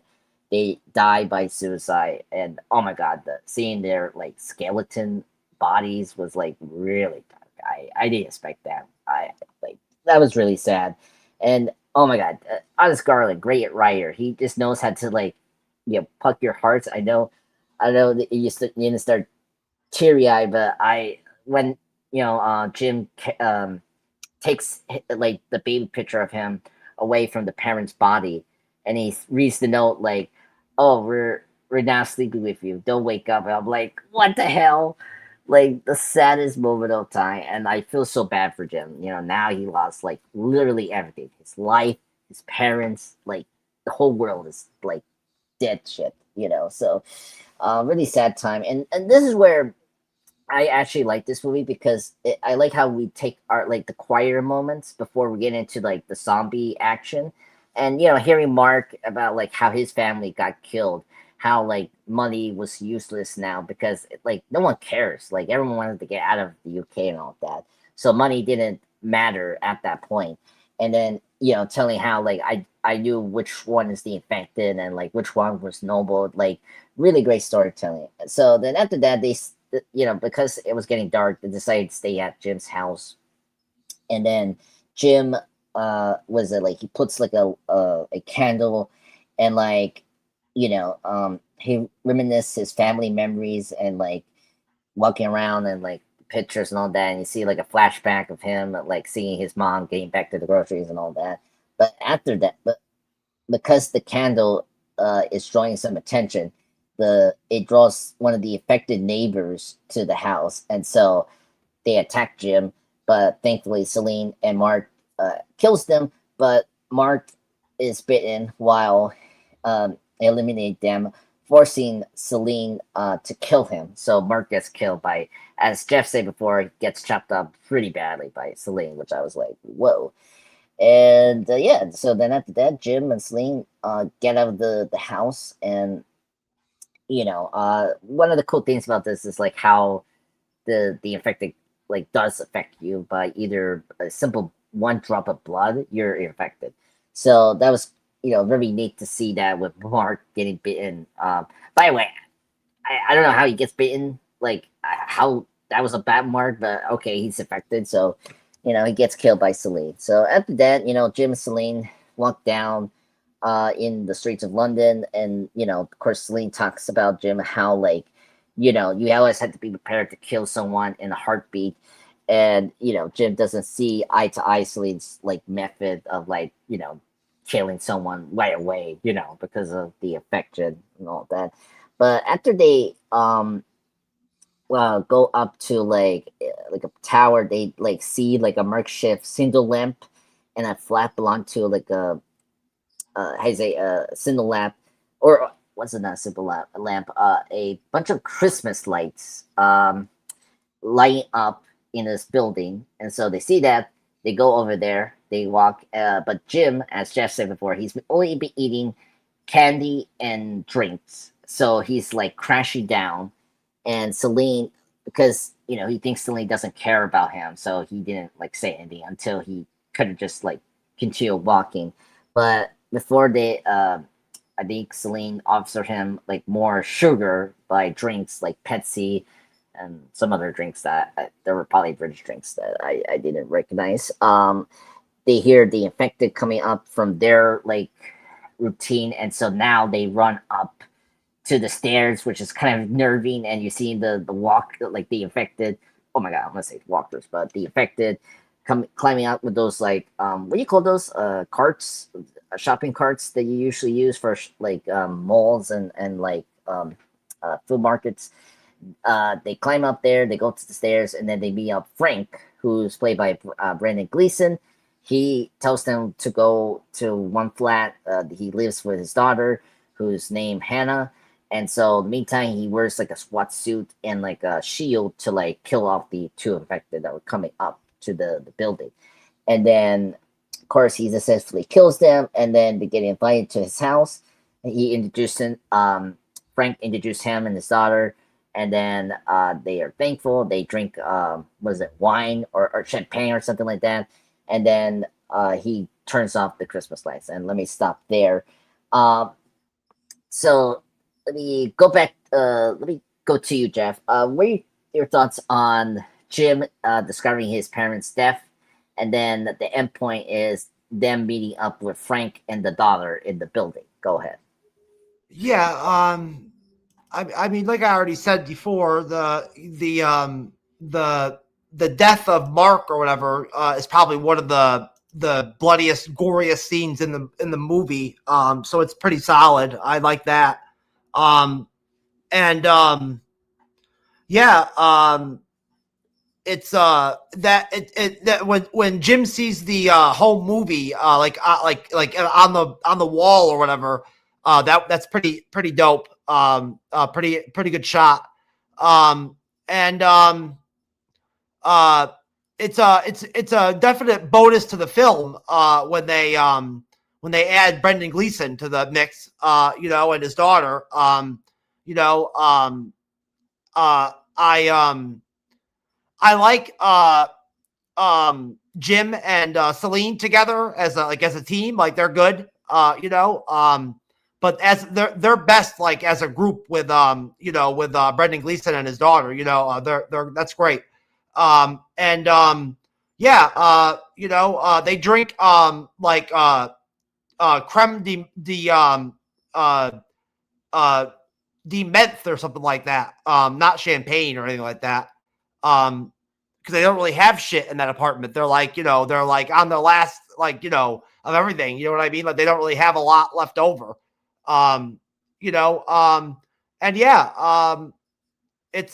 they die by suicide, and oh my god, seeing their like skeleton bodies was like really dark. I didn't expect that. I like that was really sad, and oh my god, Honest Garlic, great writer. He just knows how to like puck your hearts. I know that you start teary eyed, but when Jim takes like the baby picture of him away from the parent's body, and he reads the note like, "Oh, we're now sleeping with you. Don't wake up." And I'm like, "What the hell?" Like the saddest moment of time, and I feel so bad for Jim. Now he lost like literally everything: his life, his parents, like the whole world is like dead shit. So really sad time, and this is where I actually like this movie because I like how we take our like the quieter moments before we get into like the zombie action, and hearing Mark about like how his family got killed, how like money was useless now because like no one cares, like everyone wanted to get out of the UK and all that, so money didn't matter at that point, and then telling how like I knew which one is the infected and like which one was noble, like really great storytelling. So then after that because it was getting dark, they decided to stay at Jim's house. And then Jim was it like he puts like a candle, and like he reminisces his family memories and like walking around and like pictures and all that, and you see like a flashback of him like seeing his mom getting back to the groceries and all that. But after that, because the candle is drawing some attention, it draws one of the affected neighbors to the house, and so they attack Jim. But thankfully, Celine and Mark kills them. But Mark is bitten while eliminate them, forcing Celine to kill him. So Mark gets killed by, as Jeff said before, gets chopped up pretty badly by Celine, which I was like, whoa. And yeah, so then after that, Jim and Celine get out of the house, and one of the cool things about this is like how the infected like does affect you by either a simple one drop of blood, you're infected. So that was very neat to see that with Mark getting bitten. By the way, I don't know how he gets bitten, like how that was a bad mark, but okay, he's infected, so he gets killed by Celine. So after that, Jim and Celine walk down in the streets of London, and of course Celine talks about Jim how like you always have to be prepared to kill someone in a heartbeat, and Jim doesn't see eye to eye Celine's like method of like killing someone right away, because of the affection and all that. But after they go up to like a tower, they like see like a makeshift single lamp and a flap belong to like a how you say a single lamp, or what's it, not a simple lamp, a bunch of Christmas lights lighting up in this building. And so they see that, they go over there, they walk, but Jim, as Jeff said before, he's only been eating candy and drinks, so he's like crashing down. And Celine, because he thinks Celine doesn't care about him, so he didn't like say anything until he couldn't just like continue walking. But before they I think Celine offered him like more sugar by drinks like Pepsi and some other drinks that there were probably British drinks that I didn't recognize. They hear the infected coming up from their like routine, and so now they run up to the stairs, which is kind of nerving, and you see the walk, like the infected. Oh my god, I'm gonna say walkers, but the infected climbing out with those like what do you call those carts, shopping carts that you usually use for like malls and like food markets. They climb up there, they go to the stairs, and then they meet up Frank, who's played by Brendan Gleeson. He tells them to go to one flat. He lives with his daughter, who's named Hannah. And so, meantime, he wears like a SWAT suit and like a shield to like kill off the two infected that were coming up to the building. And then, of course, he successfully kills them. And then they get invited to his house. And he introduced him. Frank introduced him and his daughter. And then they are thankful. They drink, was it wine or champagne or something like that. And then he turns off the Christmas lights. And let me stop there. So let me go back. Let me go to you, Jeff. What are your thoughts on Jim discovering his parents' death, and then the end point is them meeting up with Frank and the daughter in the building? Go ahead. Yeah. I mean, like I already said before, the death of Mark or whatever is probably one of the bloodiest, goriest scenes in the movie. So it's pretty solid. I like that. It's that when Jim sees the whole movie like on the wall or whatever, that's pretty dope. Pretty good shot. It's a definite bonus to the film when they add Brendan Gleeson to the mix, and his daughter. I like Jim and Celine together as a team. Like they're good, but as they're best like as a group with Brendan Gleeson and his daughter. They're that's great. They drink creme de menthe or something like that. Not champagne or anything like that. Because they don't really have shit in that apartment. They're like, they're like on the last, of everything. You know what I mean? Like they don't really have a lot left over. It's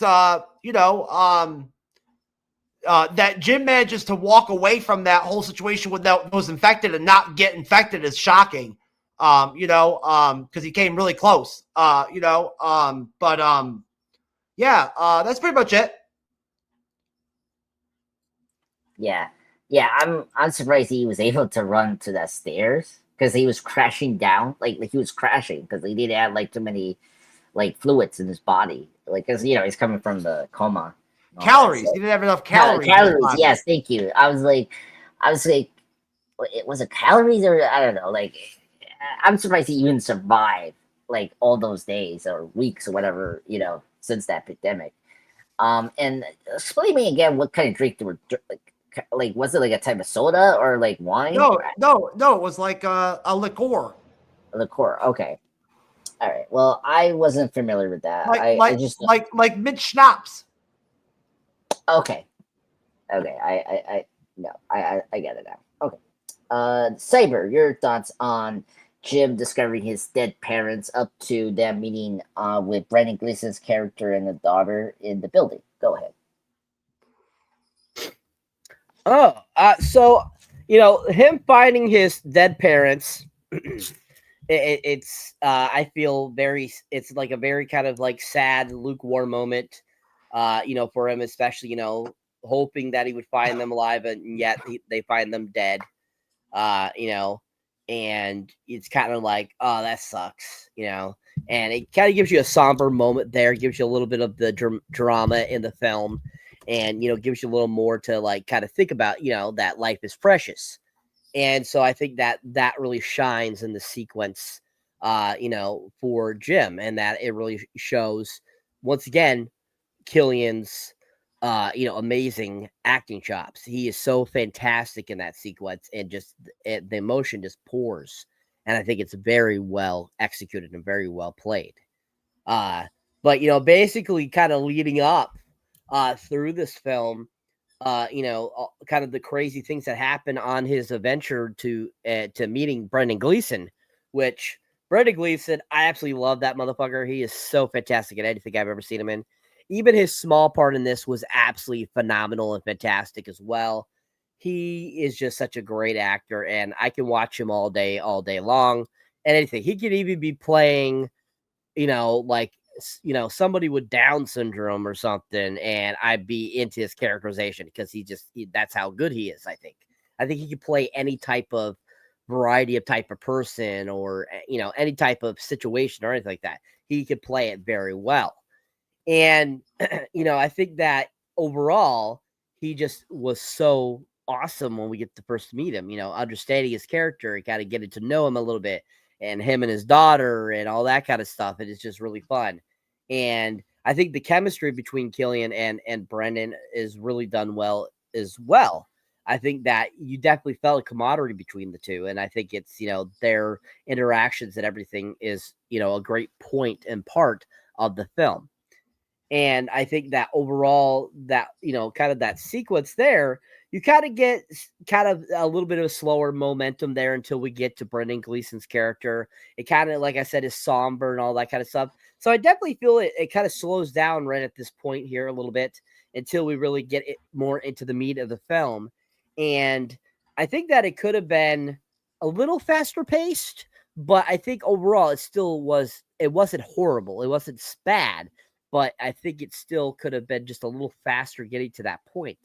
that Jim manages to walk away from that whole situation without those infected and not get infected is shocking. Because he came really close. That's pretty much it. Yeah. I'm surprised he was able to run to that stairs, because he was crashing down, like he was crashing because he didn't have like too many like fluids in his body, like because he's coming from the coma. Calories. He didn't have enough calories. Calories. Yes, thank you. I was like, was it calories or I don't know. Like, I'm surprised he even survived like all those days or weeks or whatever since that pandemic. And explain me again what kind of drink they were like. Was it like a type of soda or like wine? No. It was like a liqueur. A liqueur. Okay. All right. Well, I wasn't familiar with that. Like mid schnapps. Okay. Okay, no, I get it now. Okay. Cyber, your thoughts on Jim discovering his dead parents up to them meeting with Brendan Gleeson's character and the daughter in the building. Go ahead. Oh, so him finding his dead parents. It's I feel it's like a very kind of like sad, lukewarm moment. For him, especially hoping that he would find them alive, and yet they find them dead. And it's kind of like, oh, that sucks, and it kind of gives you a somber moment there, gives you a little bit of the drama in the film, and, gives you a little more to like kind of think about, that life is precious. And so I think that really shines in the sequence, for Jim, and that it really shows once again Killian's amazing acting chops. He is so fantastic in that sequence, and just the emotion just pours. And I think it's very well executed and very well played. But basically kind of leading up through this film, kind of the crazy things that happen on his adventure to meeting Brendan Gleeson, which Brendan Gleeson, I absolutely love that motherfucker. He is so fantastic in anything I've ever seen him in. Even his small part in this was absolutely phenomenal and fantastic as well. He is just such a great actor, and I can watch him all day long. And anything. He could even be playing, like, somebody with Down syndrome or something, and I'd be into his characterization because that's how good he is. I think he could play any type of variety of type of person, or any type of situation or anything like that. He could play it very well. And, I think that overall, he just was so awesome when we get to first meet him, understanding his character and kind of getting to know him a little bit, and him and his daughter and all that kind of stuff. It is just really fun. And I think the chemistry between Killian and Brendan is really done well as well. I think that you definitely felt a camaraderie between the two. And I think it's, their interactions and everything is, a great point and part of the film. And I think that overall, that, kind of that sequence there, you kind of get kind of a little bit of a slower momentum there until we get to Brendan Gleeson's character. It kind of, like I said, is somber and all that kind of stuff. So I definitely feel it kind of slows down right at this point here a little bit until we really get it more into the meat of the film. And I think that it could have been a little faster paced, but I think overall it wasn't horrible. It wasn't bad. But I think it still could have been just a little faster getting to that point.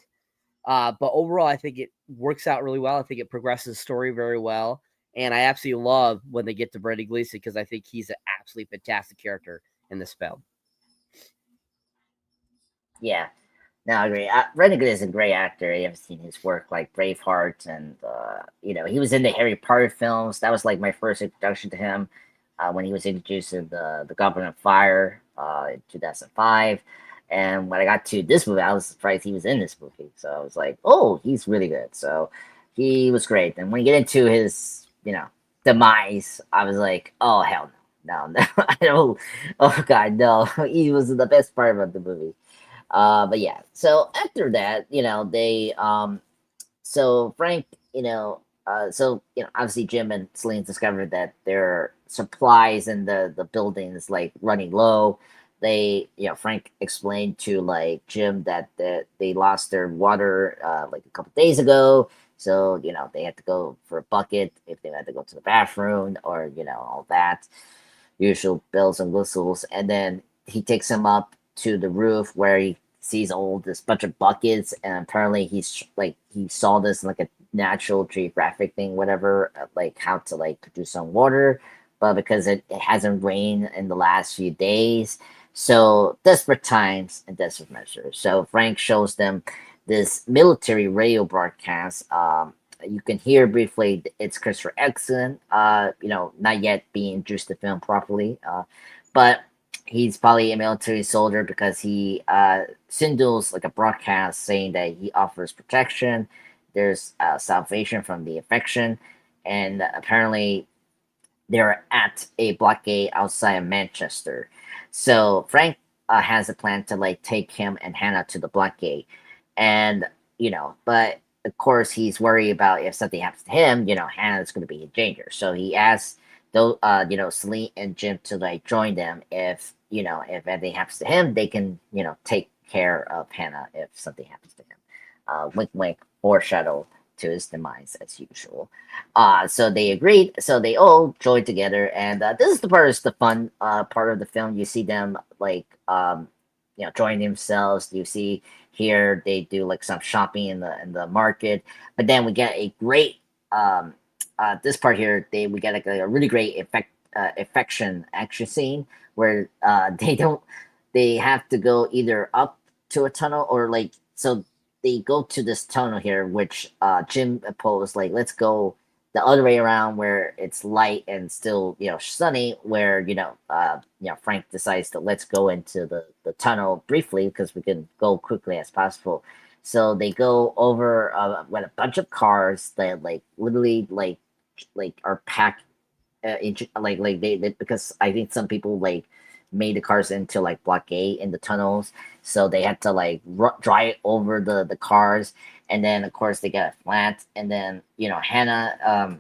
But overall, I think it works out really well. I think it progresses the story very well. And I absolutely love when they get to Brendan Gleeson, because I think he's an absolutely fantastic character in this film. Yeah, no, I agree. Brendan Gleeson is a great actor. You have seen his work like Braveheart, and he was in the Harry Potter films. That was like my first introduction to him when he was introduced in the Goblet of Fire in 2005. And when I got to this movie, I was surprised he was in this movie. So I was like, oh, he's really good. So he was great. And when you get into his, demise, I was like, oh, hell no. I don't. Oh, God, no. He was the best part of the movie. But yeah. So after that, so Frank, obviously Jim and Celine discovered that their supplies in the building is like running low. Frank explained to like Jim that they lost their water like a couple days ago. So, they had to go for a bucket if they had to go to the bathroom, or, all that usual bells and whistles. And then he takes him up to the roof where he sees this bunch of buckets. And apparently he saw this like a Natural Geographic thing, whatever, like how to like produce some water. But because it hasn't rained in the last few days, so desperate times and desperate measures. So Frank shows them this military radio broadcast. You can hear briefly it's Christopher Eccleston, not yet being introduced to film properly, but he's probably a military soldier because he signals like a broadcast saying that he offers protection. There's salvation from the infection, and apparently they're at a blockade outside of Manchester. So Frank has a plan to like take him and Hannah to the blockade, and but of course he's worried about if something happens to him, Hannah's going to be in danger. So he asks those, Celine and Jim to like join them if if anything happens to him, they can take care of Hannah if something happens to him. Wink, wink, foreshadow to his demise as usual. So they agreed. So they all joined together, and this is the fun part of the film. You see them like join themselves. You see here they do like some shopping in the market, but then we get a great this part here. We get like a really great affection action scene where they have to go either up to a tunnel or like so they go to this tunnel here, which Jim proposed like let's go the other way around where it's light and still sunny, where Frank decides to let's go into the tunnel briefly because we can go quickly as possible. So they go over with a bunch of cars that like literally like are packed they because I think some people like made the cars into like blockade in the tunnels, so they had to like drive over the cars, and then of course they get flat, and then Hannah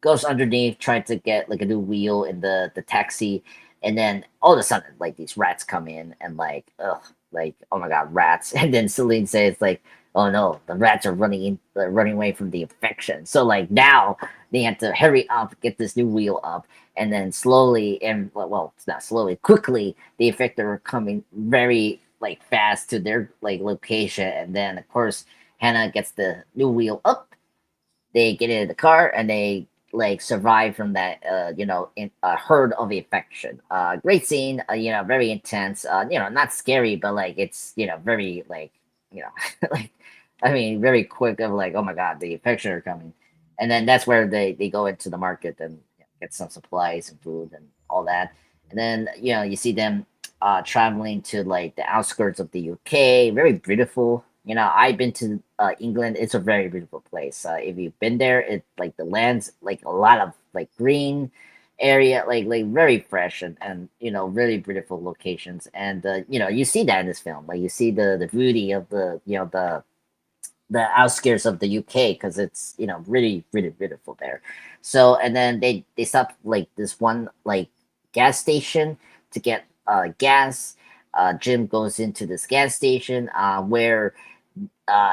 goes underneath trying to get like a new wheel in the taxi, and then all of a sudden like these rats come in and like oh my god, rats. And then Celine says like, oh no, the rats are running away from the infection. So like now they have to hurry up, get this new wheel up, and then slowly and well, it's not slowly, quickly the infected are coming very like fast to their like location, and then of course Hannah gets the new wheel up. They get in the car and they like survive from that in a herd of infection. Great scene, very intense, not scary, but like it's very like like I mean very quick of like, oh my god, the infection are coming. And then that's where they go into the market and get some supplies and food and all that. And then you see them traveling to like the outskirts of the UK. Very beautiful. I've been to England. It's a very beautiful place. If you've been there, it like the land's like a lot of like green area, like very fresh and really beautiful locations. And you see that in this film. Like you see the beauty of the outskirts of the UK because it's really really beautiful there. So and then they stop like this one like gas station to get gas. Jim goes into this gas station where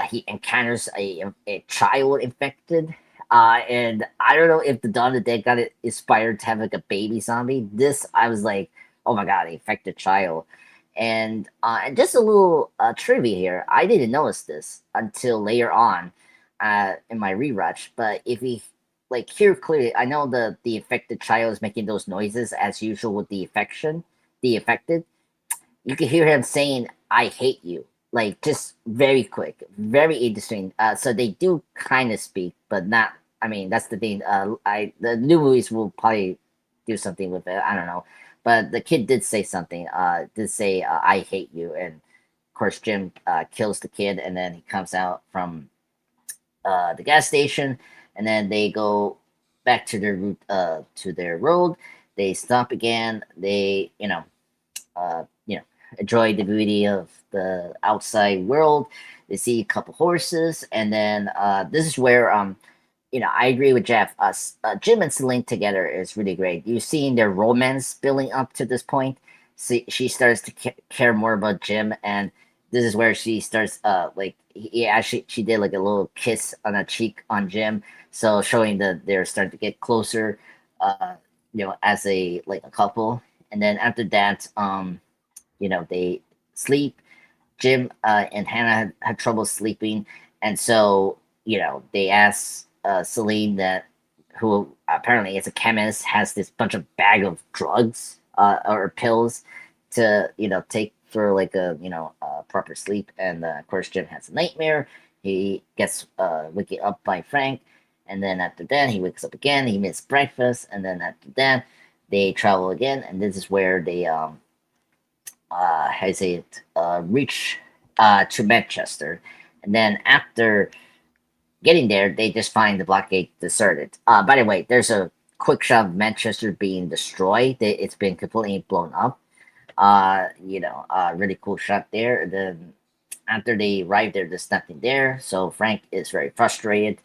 he encounters a child infected. And I don't know if the Dawn of the Dead got it inspired to have like a baby zombie. This I was like, oh my god, infected child. And just a little trivia here. I didn't notice this until later on in my rewatch. But if we like hear clearly, I know the affected child is making those noises as usual with the affected. You can hear him saying, "I hate you." Like just very quick, very interesting. So they do kind of speak, but not. I mean, that's the thing. The new movies will probably do something with it. I don't know. But the kid did say something. Did say "I hate you," and of course Jim kills the kid, and then he comes out from the gas station, and then they go back to their route to their road. They stop again. They enjoy the beauty of the outside world. They see a couple horses, and then this is where I agree with Jeff. Jim and Celine together is really great. You've seen their romance building up to this point. She starts to care more about Jim, and this is where she starts. She did like a little kiss on a cheek on Jim, so showing that they're starting to get closer. As a couple, and then after that, they sleep. Jim and Hannah had trouble sleeping, and so they ask Celine, that who apparently is a chemist, has this bunch of bag of drugs or pills to take for like a proper sleep. And of course Jim has a nightmare. He gets waking up by Frank, and then after that he wakes up again. He missed breakfast, and then after that they travel again, and this is where they reach to Manchester. And then after getting there, they just find the blockade deserted. By the way, there's a quick shot of Manchester being destroyed. It's been completely blown up. Really cool shot there. Then after they arrive there, there's nothing there. So Frank is very frustrated.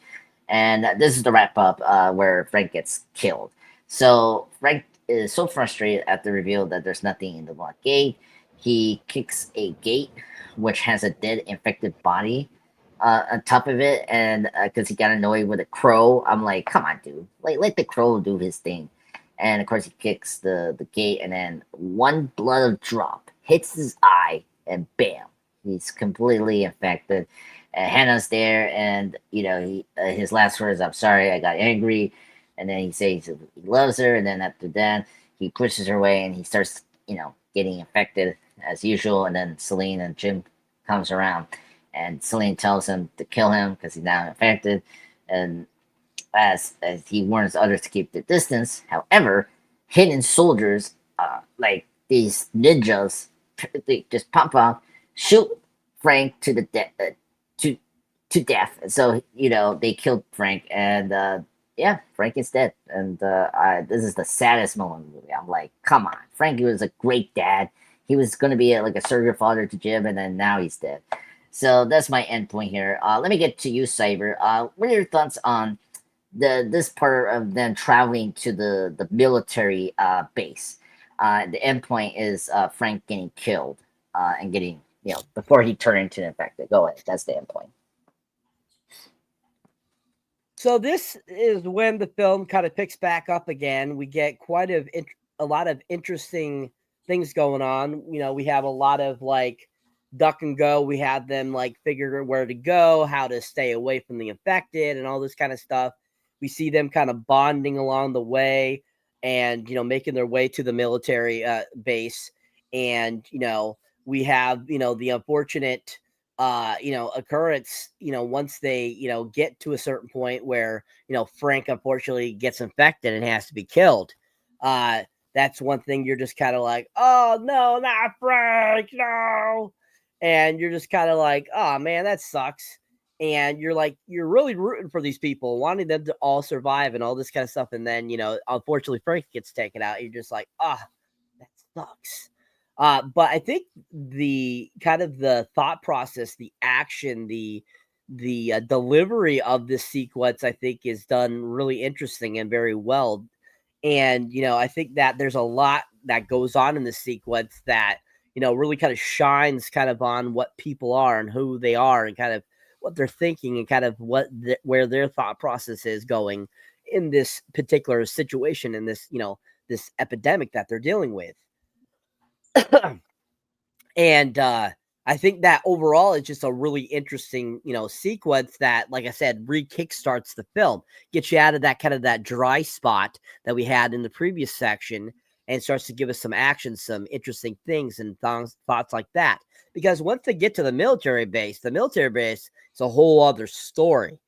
And this is the wrap up where Frank gets killed. So Frank is so frustrated at the reveal that there's nothing in the locked gate. He kicks a gate which has a dead infected body on top of it, and because he got annoyed with a crow, I'm like, come on, dude, like let the crow do his thing. And of course, he kicks the gate, and then one blood drop hits his eye, and bam, he's completely infected. Hannah's there, and his last words, "I'm sorry, I got angry," and then he says he loves her, and then after that, he pushes her away, and he starts, getting infected as usual. And then Celine and Jim comes around, and Celine tells him to kill him because he's now infected, and as he warns others to keep their distance. However, hidden soldiers, like these ninjas, they just pop up, shoot Frank to the to death. So they killed Frank, and yeah, Frank is dead. And this is the saddest moment in the movie. I'm like, come on, Frankie was a great dad. He was going to be like a surrogate father to Jim, and then now he's dead. So that's my end point here. Let me get to you, Cyber. What are your thoughts on this part of them traveling to the military base? The end point is Frank getting killed and getting before he turned into an infected. Go ahead. That's the end point. So this is when the film kind of picks back up again. We get a lot of interesting things going on. We have a lot of like duck and go. We have them like figure out where to go, how to stay away from the infected, and all this kind of stuff. We see them kind of bonding along the way, and making their way to the military base. And we have the unfortunate occurrence, once they, get to a certain point where, Frank unfortunately gets infected and has to be killed. That's one thing you're just kind of like, oh no, not Frank, no. And you're just kind of like, oh man, that sucks. And you're really rooting for these people, wanting them to all survive and all this kind of stuff. And then, unfortunately Frank gets taken out. You're just like, that sucks. But I think the kind of the thought process, the action, the delivery of this sequence, I think is done really interesting and very well. And, I think that there's a lot that goes on in this sequence that, really kind of shines kind of on what people are and who they are and kind of what they're thinking and kind of where their thought process is going in this particular situation, in this, this epidemic that they're dealing with. And I think that overall it's just a really interesting, sequence that, like I said, re-kickstarts the film, gets you out of that kind of that dry spot that we had in the previous section, and starts to give us some action, some interesting things and thoughts like that. Because once they get to the military base is a whole other story.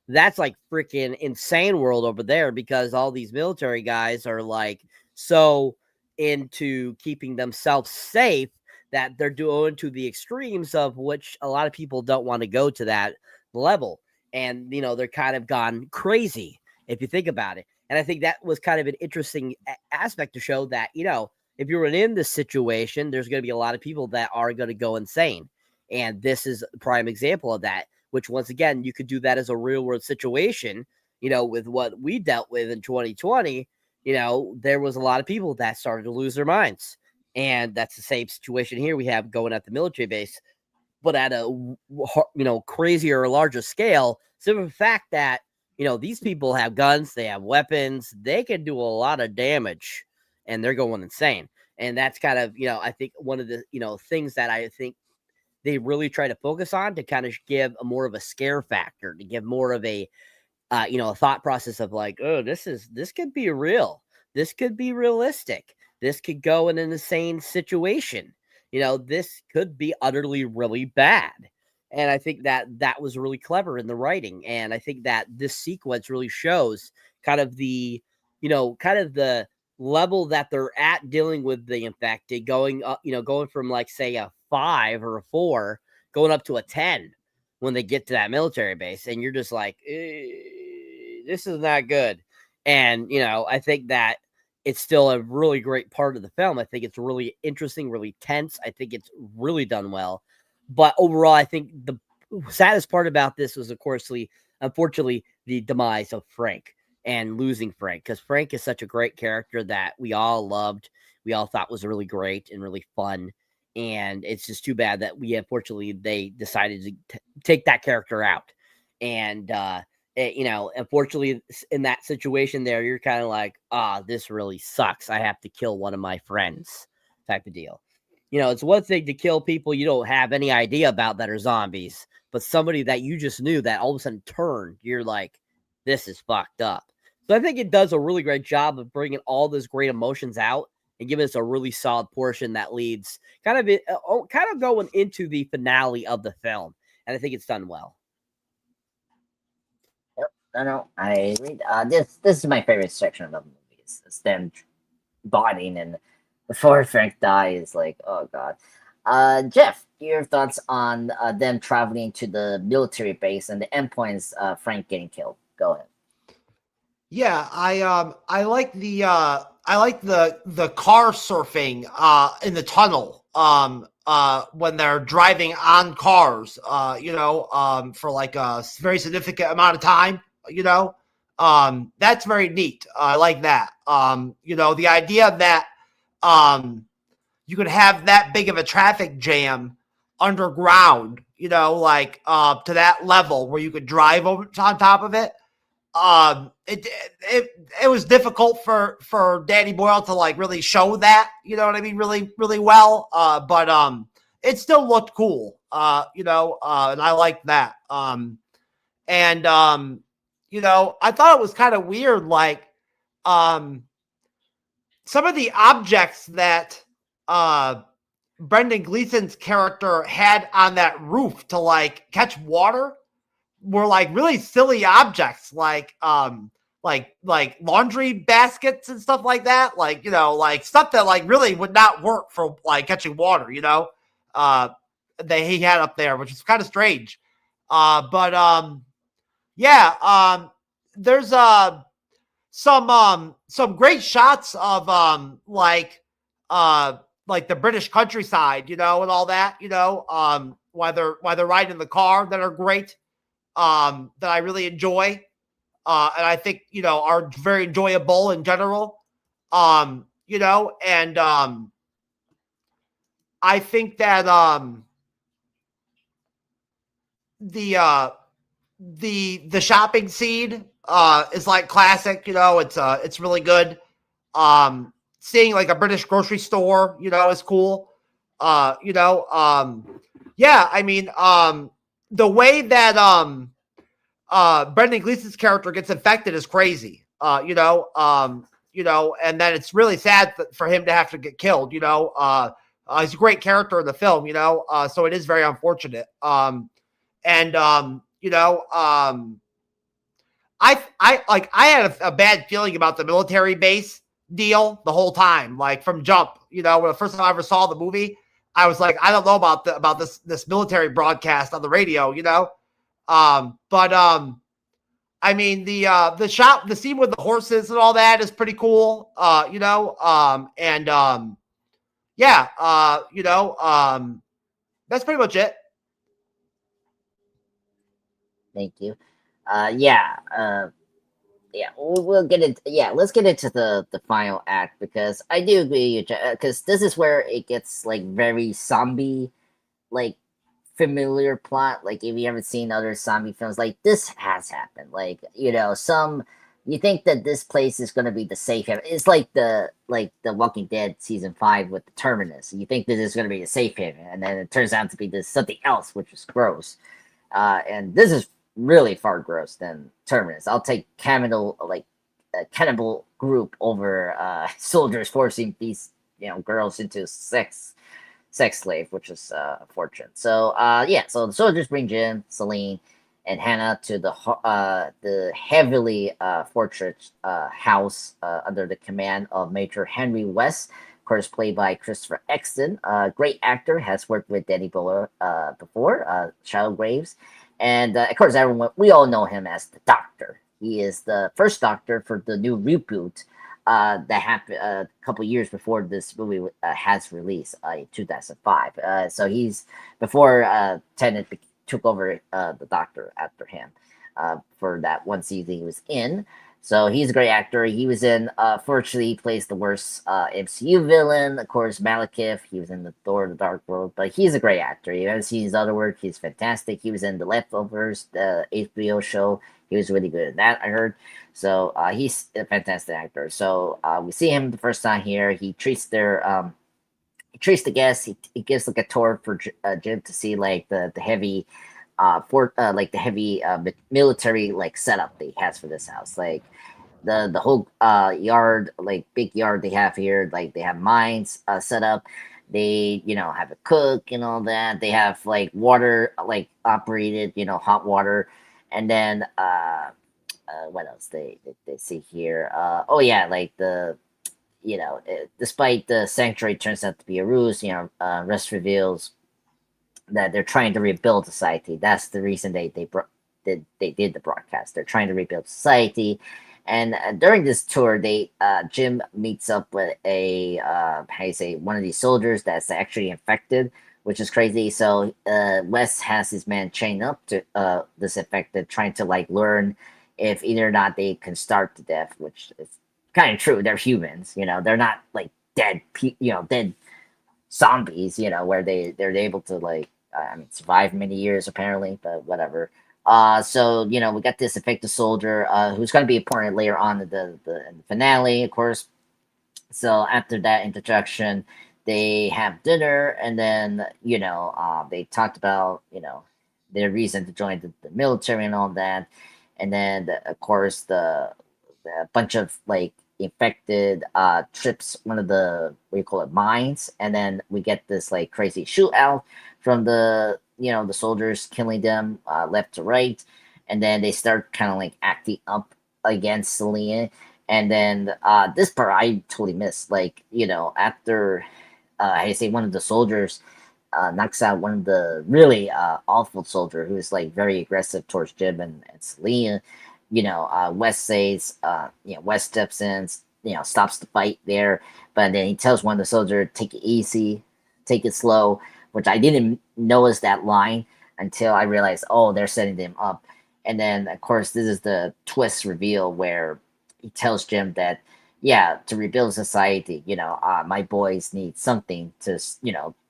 That's like freaking insane world over there, because all these military guys are like so into keeping themselves safe that they're going to the extremes of which a lot of people don't want to go to that level. And, they're kind of gone crazy if you think about it. And I think that was kind of an interesting aspect to show that, if you're in this situation, there's going to be a lot of people that are going to go insane. And this is a prime example of that, which once again, you could do that as a real world situation, with what we dealt with in 2020. There was a lot of people that started to lose their minds. And that's the same situation here we have going at the military base, but at a, crazier or larger scale. So the fact that, these people have guns, they have weapons, they can do a lot of damage, and they're going insane. And that's kind of, I think one of the, things that I think they really try to focus on to kind of give a more of a scare factor, to give more of a, a thought process of like, oh, this could be real. This could be realistic. This could go in an insane situation. This could be utterly really bad. And I think that was really clever in the writing. And I think that this sequence really shows kind of the, kind of the level that they're at dealing with the infected, going up, going from like, say, a 5 or a 4, going up to a 10 when they get to that military base. And you're just like, this is not good. And, I think that it's still a really great part of the film. I think it's really interesting, really tense. I think it's really done well. But overall, I think the saddest part about this was, of course, unfortunately, the demise of Frank and losing Frank, because Frank is such a great character that we all loved. We all thought was really great and really fun. And it's just too bad that unfortunately, they decided to take that character out. And, unfortunately, in that situation there, you're kind of like, this really sucks. I have to kill one of my friends type of deal. It's one thing to kill people you don't have any idea about that are zombies, but somebody that you just knew that all of a sudden turned, you're like, this is fucked up. So I think it does a really great job of bringing all those great emotions out and giving us a really solid portion that leads kind of going into the finale of the film. And I think it's done well. No, I agree. This is my favorite section of the movie. It's them bonding, and before Frank dies, like, oh god. Jeff, your thoughts on them traveling to the military base and the endpoints, Frank getting killed? Go ahead. Yeah, I like the car surfing in the tunnel when they're driving on cars for like a very significant amount of time, that's very neat. I like that. The idea that you could have that big of a traffic jam underground, to that level where you could drive over on top of it. It was difficult for Danny Boyle to like really show that, you know what I mean, really, really well. But it still looked cool, and I liked that. And I thought it was kind of weird, like some of the objects that Brendan Gleeson's character had on that roof to like catch water were like really silly objects, like laundry baskets and stuff like that, like like stuff that like really would not work for like catching water, that he had up there, which is kind of strange. There's some great shots of like the British countryside, and all that, while they're riding in the car, that are great. That I really enjoy, and I think are very enjoyable in general. And I think that the shopping scene is like classic. It's really good. Seeing like a British grocery store, is cool. The way that Brendan Gleeson's character gets infected is crazy. And then it's really sad for him to have to get killed. He's a great character in the film. So it is very unfortunate. I had a bad feeling about the military base deal the whole time, like from jump. When the first time I ever saw the movie, I was like, I don't know about this military broadcast on the radio, the scene with the horses and all that is pretty cool, that's pretty much it. Thank you. We'll get into let's get into the final act, because I do agree, because this is where it gets like very zombie, like familiar plot. Like if you haven't seen other zombie films, like this has happened. Like you think that this place is going to be the safe haven. It's like the Walking Dead season 5 with the Terminus. You think this is going to be a safe haven, and then it turns out to be this something else, which is gross. And this is really far gross than Terminus. I'll take cannibal group over soldiers forcing these girls into sex slave, which is unfortunate. So so the soldiers bring Jim, Celine, and Hannah to the heavily fortress house under the command of Major Henry West, of course played by Christopher Eccleston, great actor, has worked with Danny Boyle before, Shadow Graves. And of course, we all know him as the Doctor. He is the first Doctor for the new reboot that happened a couple years before this movie has released in 2005. So he's before Tennant took over the Doctor after him for that one season he was in. So he's a great actor. He was in, fortunately, he plays the worst MCU villain. Of course, Malekith. He was in the Thor: The Dark World, but he's a great actor. You haven't seen his other work. He's fantastic. He was in The Leftovers, the HBO show. He was really good at that, I heard. So he's a fantastic actor. So we see him the first time here. He treats he treats the guests. He gives like a tour for Jim to see like the heavy like the heavy military like setup that he has for this house. Like the whole yard, like big yard they have here. Like they have mines set up. They have a cook and all that. They have like water like operated, hot water, and then what else they see here? Oh yeah, like the despite the sanctuary turns out to be a ruse, Rust reveals that they're trying to rebuild society. That's the reason they did the broadcast. They're trying to rebuild society, and during this tour, Jim meets up with a how you say, one of these soldiers that's actually infected, which is crazy. So Wes has his man chained up to this infected, trying to like learn if either or not they can starve to death, which is kind of true. They're humans, they're not like dead zombies, where they're able to like survive many years apparently, but whatever. So we got this effective soldier who's going to be important later on in the finale, of course. So after that introduction, they have dinner, and then they talked about their reason to join the military and all that, and then of course the bunch of like infected trips one of the, what do you call it, mines, and then we get this like crazy shootout from the soldiers killing them left to right, and then they start kind of like acting up against Selena, and then this part I totally missed, like after I say one of the soldiers knocks out one of the really awful soldier who's like very aggressive towards Jim and Selena. Wes says, Wes steps in, stops the fight there, but then he tells one of the soldiers, take it easy, take it slow, which I didn't notice that line until I realized, oh, they're setting them up. And then, of course, this is the twist reveal where he tells Jim that, yeah, to rebuild society, my boys need something to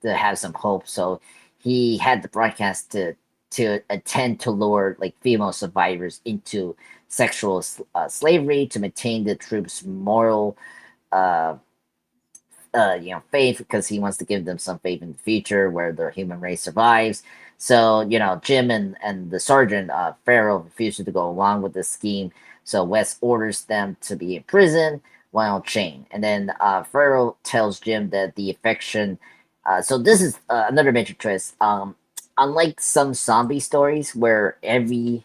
have some hope. So he had the broadcast to attempt to lure like female survivors into sexual slavery to maintain the troops' moral faith, because he wants to give them some faith in the future where the human race survives. So Jim and the sergeant Farrell refuses to go along with this scheme, so Wes orders them to be in prison while chained, and then Farrell tells Jim that the affection so this is another major twist. Unlike some zombie stories where the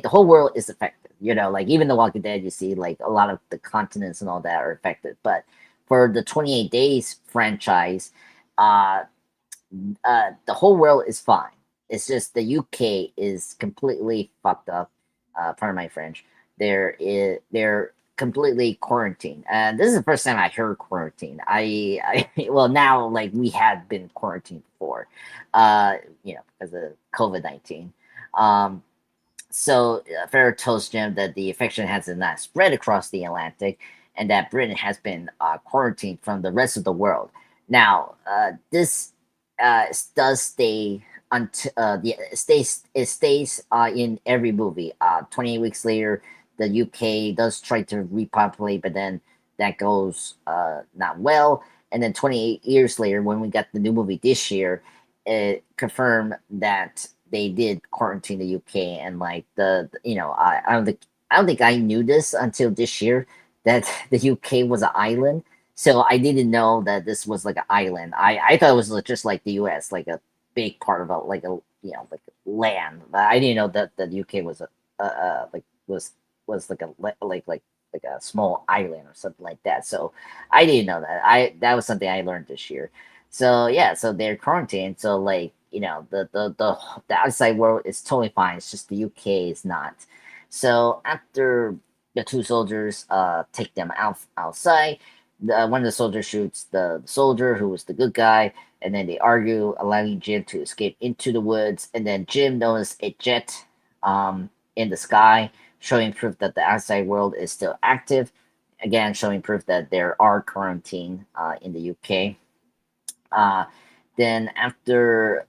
whole world is affected, like even The Walking Dead, you see like a lot of the continents and all that are affected, but for the 28 Days franchise, the whole world is fine. It's just the UK is completely fucked up. Pardon my French. They're completely quarantined, and this is the first time I heard quarantine. Well, now like we had been quarantined before, because of COVID-19. So Farrah tells Jim that the infection has not spread across the Atlantic, and that Britain has been quarantined from the rest of the world. Now, this does stay until it stays in every movie. 28 weeks later, the UK does try to repopulate, but then that goes not well. And then 28 years later, when we got the new movie this year, it confirmed that they did quarantine the UK, and like I don't think I knew this until this year that the UK was an island. So I didn't know that this was like an island. I thought it was just like the US, like a big part of like like land. But I didn't know that the UK was was like a small island or something like that. So I didn't know that. That was something I learned this year. So yeah, so they're quarantined. So like the outside world is totally fine. It's just the UK is not. So after the two soldiers take them outside. One of the soldiers shoots the soldier who was the good guy, and then they argue, allowing Jim to escape into the woods. And then Jim notices a jet in the sky, showing proof that the outside world is still active. Again, showing proof that there are quarantine in the UK. Then after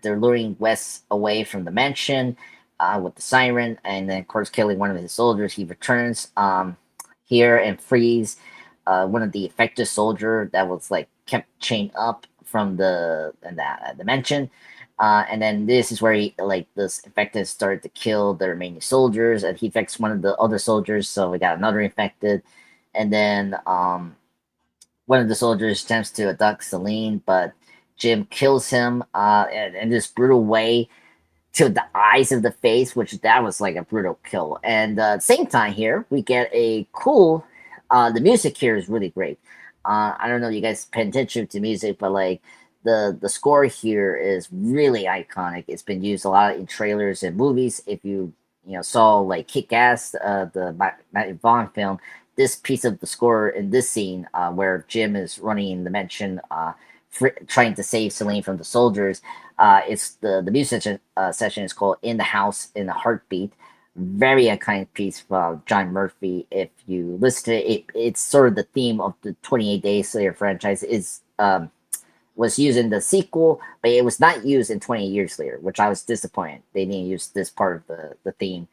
luring Wes away from the mansion with the siren, and then of course killing one of his soldiers, he returns here and frees one of the affected soldier that was like kept chained up from the mansion. And then this is where this infected started to kill the remaining soldiers, and he affects one of the other soldiers, so we got another infected. And then one of the soldiers attempts to abduct Celine, but Jim kills him in this brutal way to the eyes of the face, which that was like a brutal kill. And same time here, we get a cool. The music here is really great. I don't know if you guys pay attention to music, but like the score here is really iconic. It's been used a lot in trailers and movies. If you saw like Kick-Ass, the Matt Vaughn film, this piece of the score in this scene where Jim is running in the mansion, trying to save Celine from the soldiers. It's the music session is called "In the House in a Heartbeat." Very iconic piece from John Murphy. If you listen to it, it's sort of the theme of the 28 Days Later franchise. Was used in the sequel, but it was not used in 28 Years Later, which I was disappointed. They didn't use this part of the theme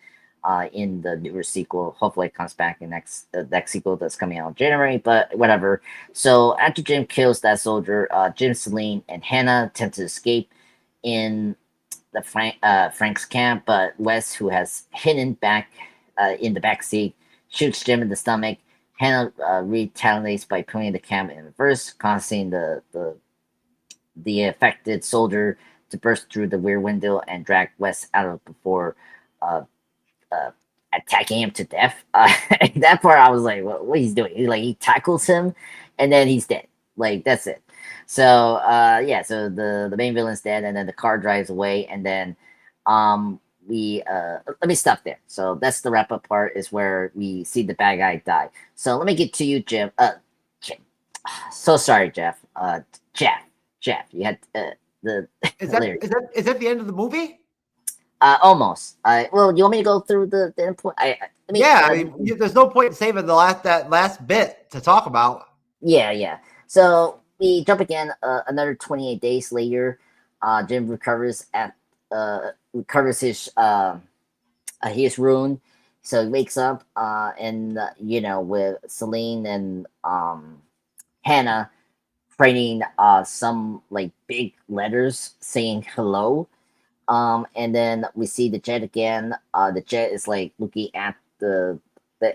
in the newer sequel. Hopefully it comes back in next sequel that's coming out in January, but whatever. So after Jim kills that soldier, Jim, Celine, and Hannah attempt to escape in the Frank's camp, but Wes, who has hidden back in the back seat, shoots Jim in the stomach. Hannah retaliates by putting the camp in reverse, causing the affected soldier to burst through the rear window and drag Wes out of before attacking him to death. That part, I was like, what he's doing? He tackles him, and then he's dead. Like, that's it. So so the main villain's dead, and then the car drives away, and then we let me stop there. So that's the wrap up part, is where we see the bad guy die. So let me get to you, Jim. Jim. So sorry, Jeff. Jeff, you had the is that the end of the movie? Almost. Well, you want me to go through the endpoint? I mean, there's no point in saving that last bit to talk about. Yeah. So we jump again. Another 28 days later, Jim recovers his rune. So he wakes up, and with Celine and Hannah writing some like big letters saying hello. And then we see the jet again. The jet is like looking at the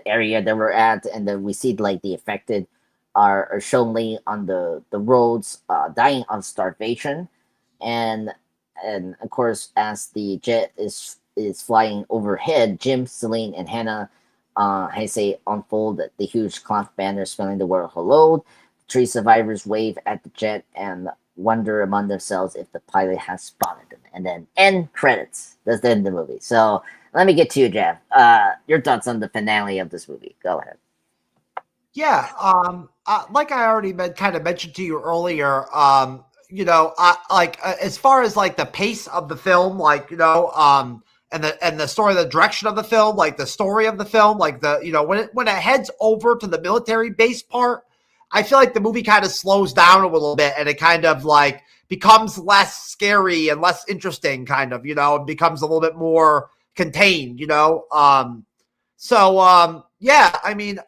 area that we're at, and then we see like the affected are shown laying on the roads, dying of starvation. And of course, as the jet is flying overhead, Jim, Celine, and Hannah unfold the huge cloth banner spelling the word hello. Three survivors wave at the jet and wonder among themselves if the pilot has spotted them. And then end credits. That's the end of the movie. So let me get to you, Jeff. Your thoughts on the finale of this movie. Go ahead. Yeah. Like I already kind of mentioned to you earlier, as far as like the pace of the film, and the story, the direction of the film, like the story of the film, like when it heads over to the military base part, I feel like the movie kind of slows down a little bit, and it kind of like becomes less scary and less interesting, kind of, it becomes a little bit more contained, I mean,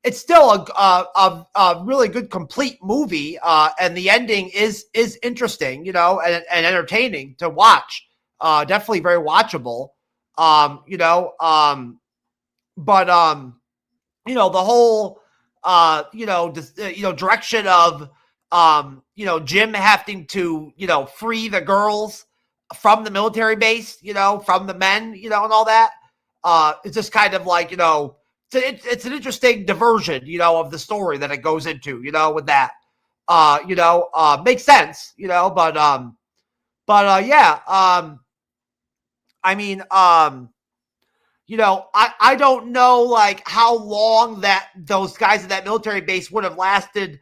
it's still a really good complete movie, and the ending is interesting, and entertaining to watch. Definitely very watchable. The whole direction of Jim having to free the girls from the military base, from the men, and all that. It's just kind of like it's an interesting diversion, of the story that it goes into, with that, makes sense, I mean, you know, I don't know like how long that those guys at that military base would have lasted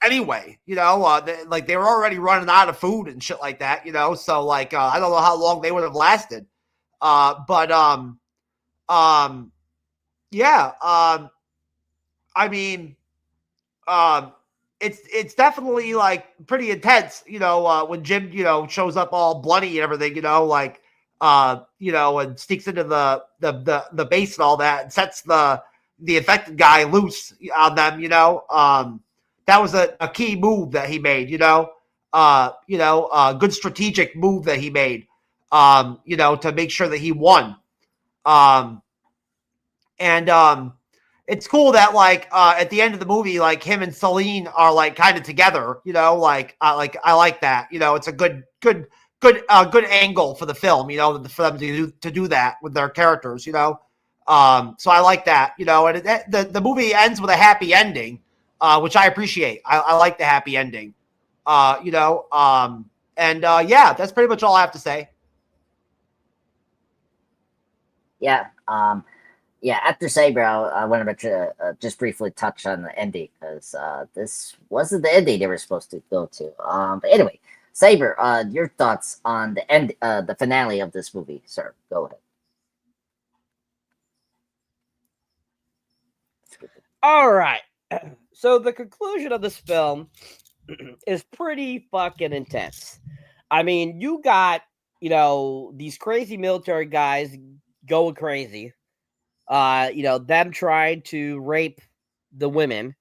anyway, you know, they were already running out of food and shit like that, you know, so like I don't know how long they would have lasted, yeah, I mean, it's definitely like pretty intense, you know, when Jim, you know, shows up all bloody and everything, you know, like you know, and sneaks into the base and all that and sets the infected guy loose on them, you know. That was a key move that he made, you know. Good strategic move that he made, you know, to make sure that he won. It's cool that like at the end of the movie, like him and Celine are like kind of together, you know, I like that, you know, it's a good angle for the film, you know, for them to do that with their characters, you know. So I like that, you know, and the movie ends with a happy ending, which I appreciate. I like the happy ending, you know, yeah, that's pretty much all I have to say. Yeah. Yeah, after Saber, I wanted to just briefly touch on the ending because this wasn't the ending they were supposed to go to. But anyway, Saber, your thoughts on the end, the finale of this movie, sir? Go ahead. All right. So the conclusion of this film is pretty fucking intense. I mean, you got, you know, these crazy military guys going crazy. You know, them trying to rape the women.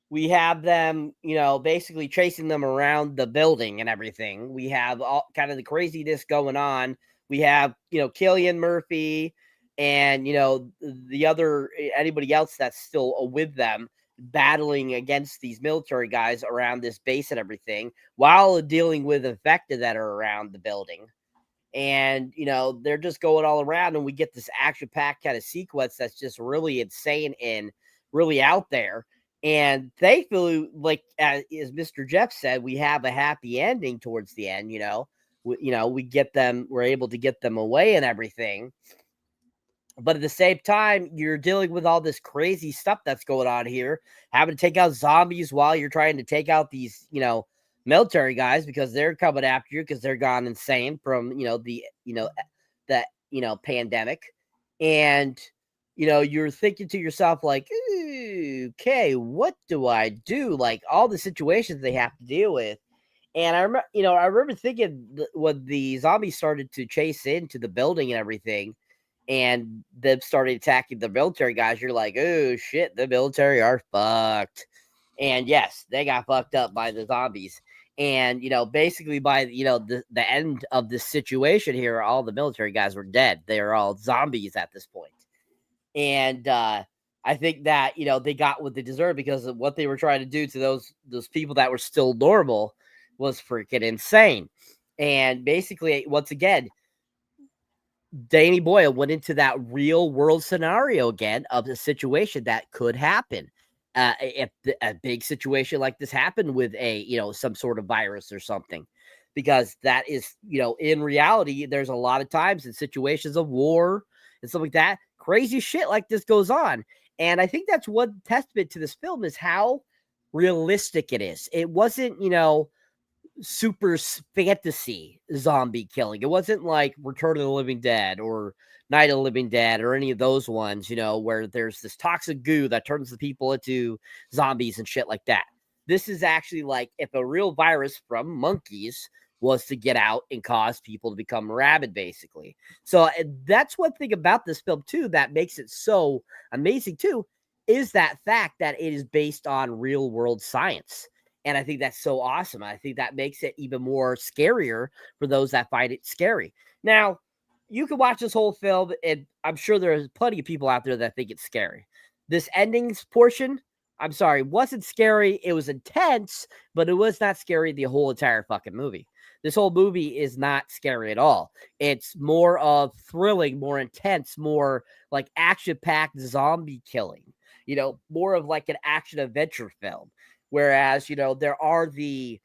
We have them, you know, basically chasing them around the building and everything. We have all kind of the craziness going on. We have, you know, Cillian Murphy and, you know, the other, anybody else that's still with them battling against these military guys around this base and everything while dealing with infected that are around the building. And, you know, they're just going all around and we get this action-packed kind of sequence that's just really insane and really out there. And thankfully, like as Mr. Jeff said, we have a happy ending towards the end, you know. We're able to get them away and everything. But at the same time, you're dealing with all this crazy stuff that's going on here, having to take out zombies while you're trying to take out these, you know, military guys because they're coming after you because they're gone insane from, you know, the pandemic. And, you know, you're thinking to yourself like, okay, what do I do? Like all the situations they have to deal with. And I remember thinking when the zombies started to chase into the building and everything, and them started attacking the military guys, you're like, oh shit, the military are fucked. And yes, they got fucked up by the zombies. And, you know, basically by, you know, the end of this situation here, all the military guys were dead. They are all zombies at this point. And I think that, you know, they got what they deserved because of what they were trying to do to those people that were still normal was freaking insane. And basically, once again, Danny Boyle went into that real world scenario again of the situation that could happen. If a big situation like this happened with some sort of virus or something, because that is, you know, in reality, there's a lot of times in situations of war and stuff like that, crazy shit like this goes on. And I think that's one testament to this film is how realistic it is. It wasn't, you know, super fantasy zombie killing. It wasn't like Return of the Living Dead or Night of the Living Dead or any of those ones, you know, where there's this toxic goo that turns the people into zombies and shit like that. This is actually like if a real virus from monkeys was to get out and cause people to become rabid, basically. So that's one thing about this film, too, that makes it so amazing, too, is that fact that it is based on real world science. And I think that's so awesome. I think that makes it even more scarier for those that find it scary. Now, you can watch this whole film, and I'm sure there's plenty of people out there that think it's scary. This endings portion, I'm sorry, wasn't scary. It was intense, but it was not scary the whole entire fucking movie. This whole movie is not scary at all. It's more of thrilling, more intense, more like action-packed zombie killing. You know, more of like an action adventure film. Whereas, you know, there are the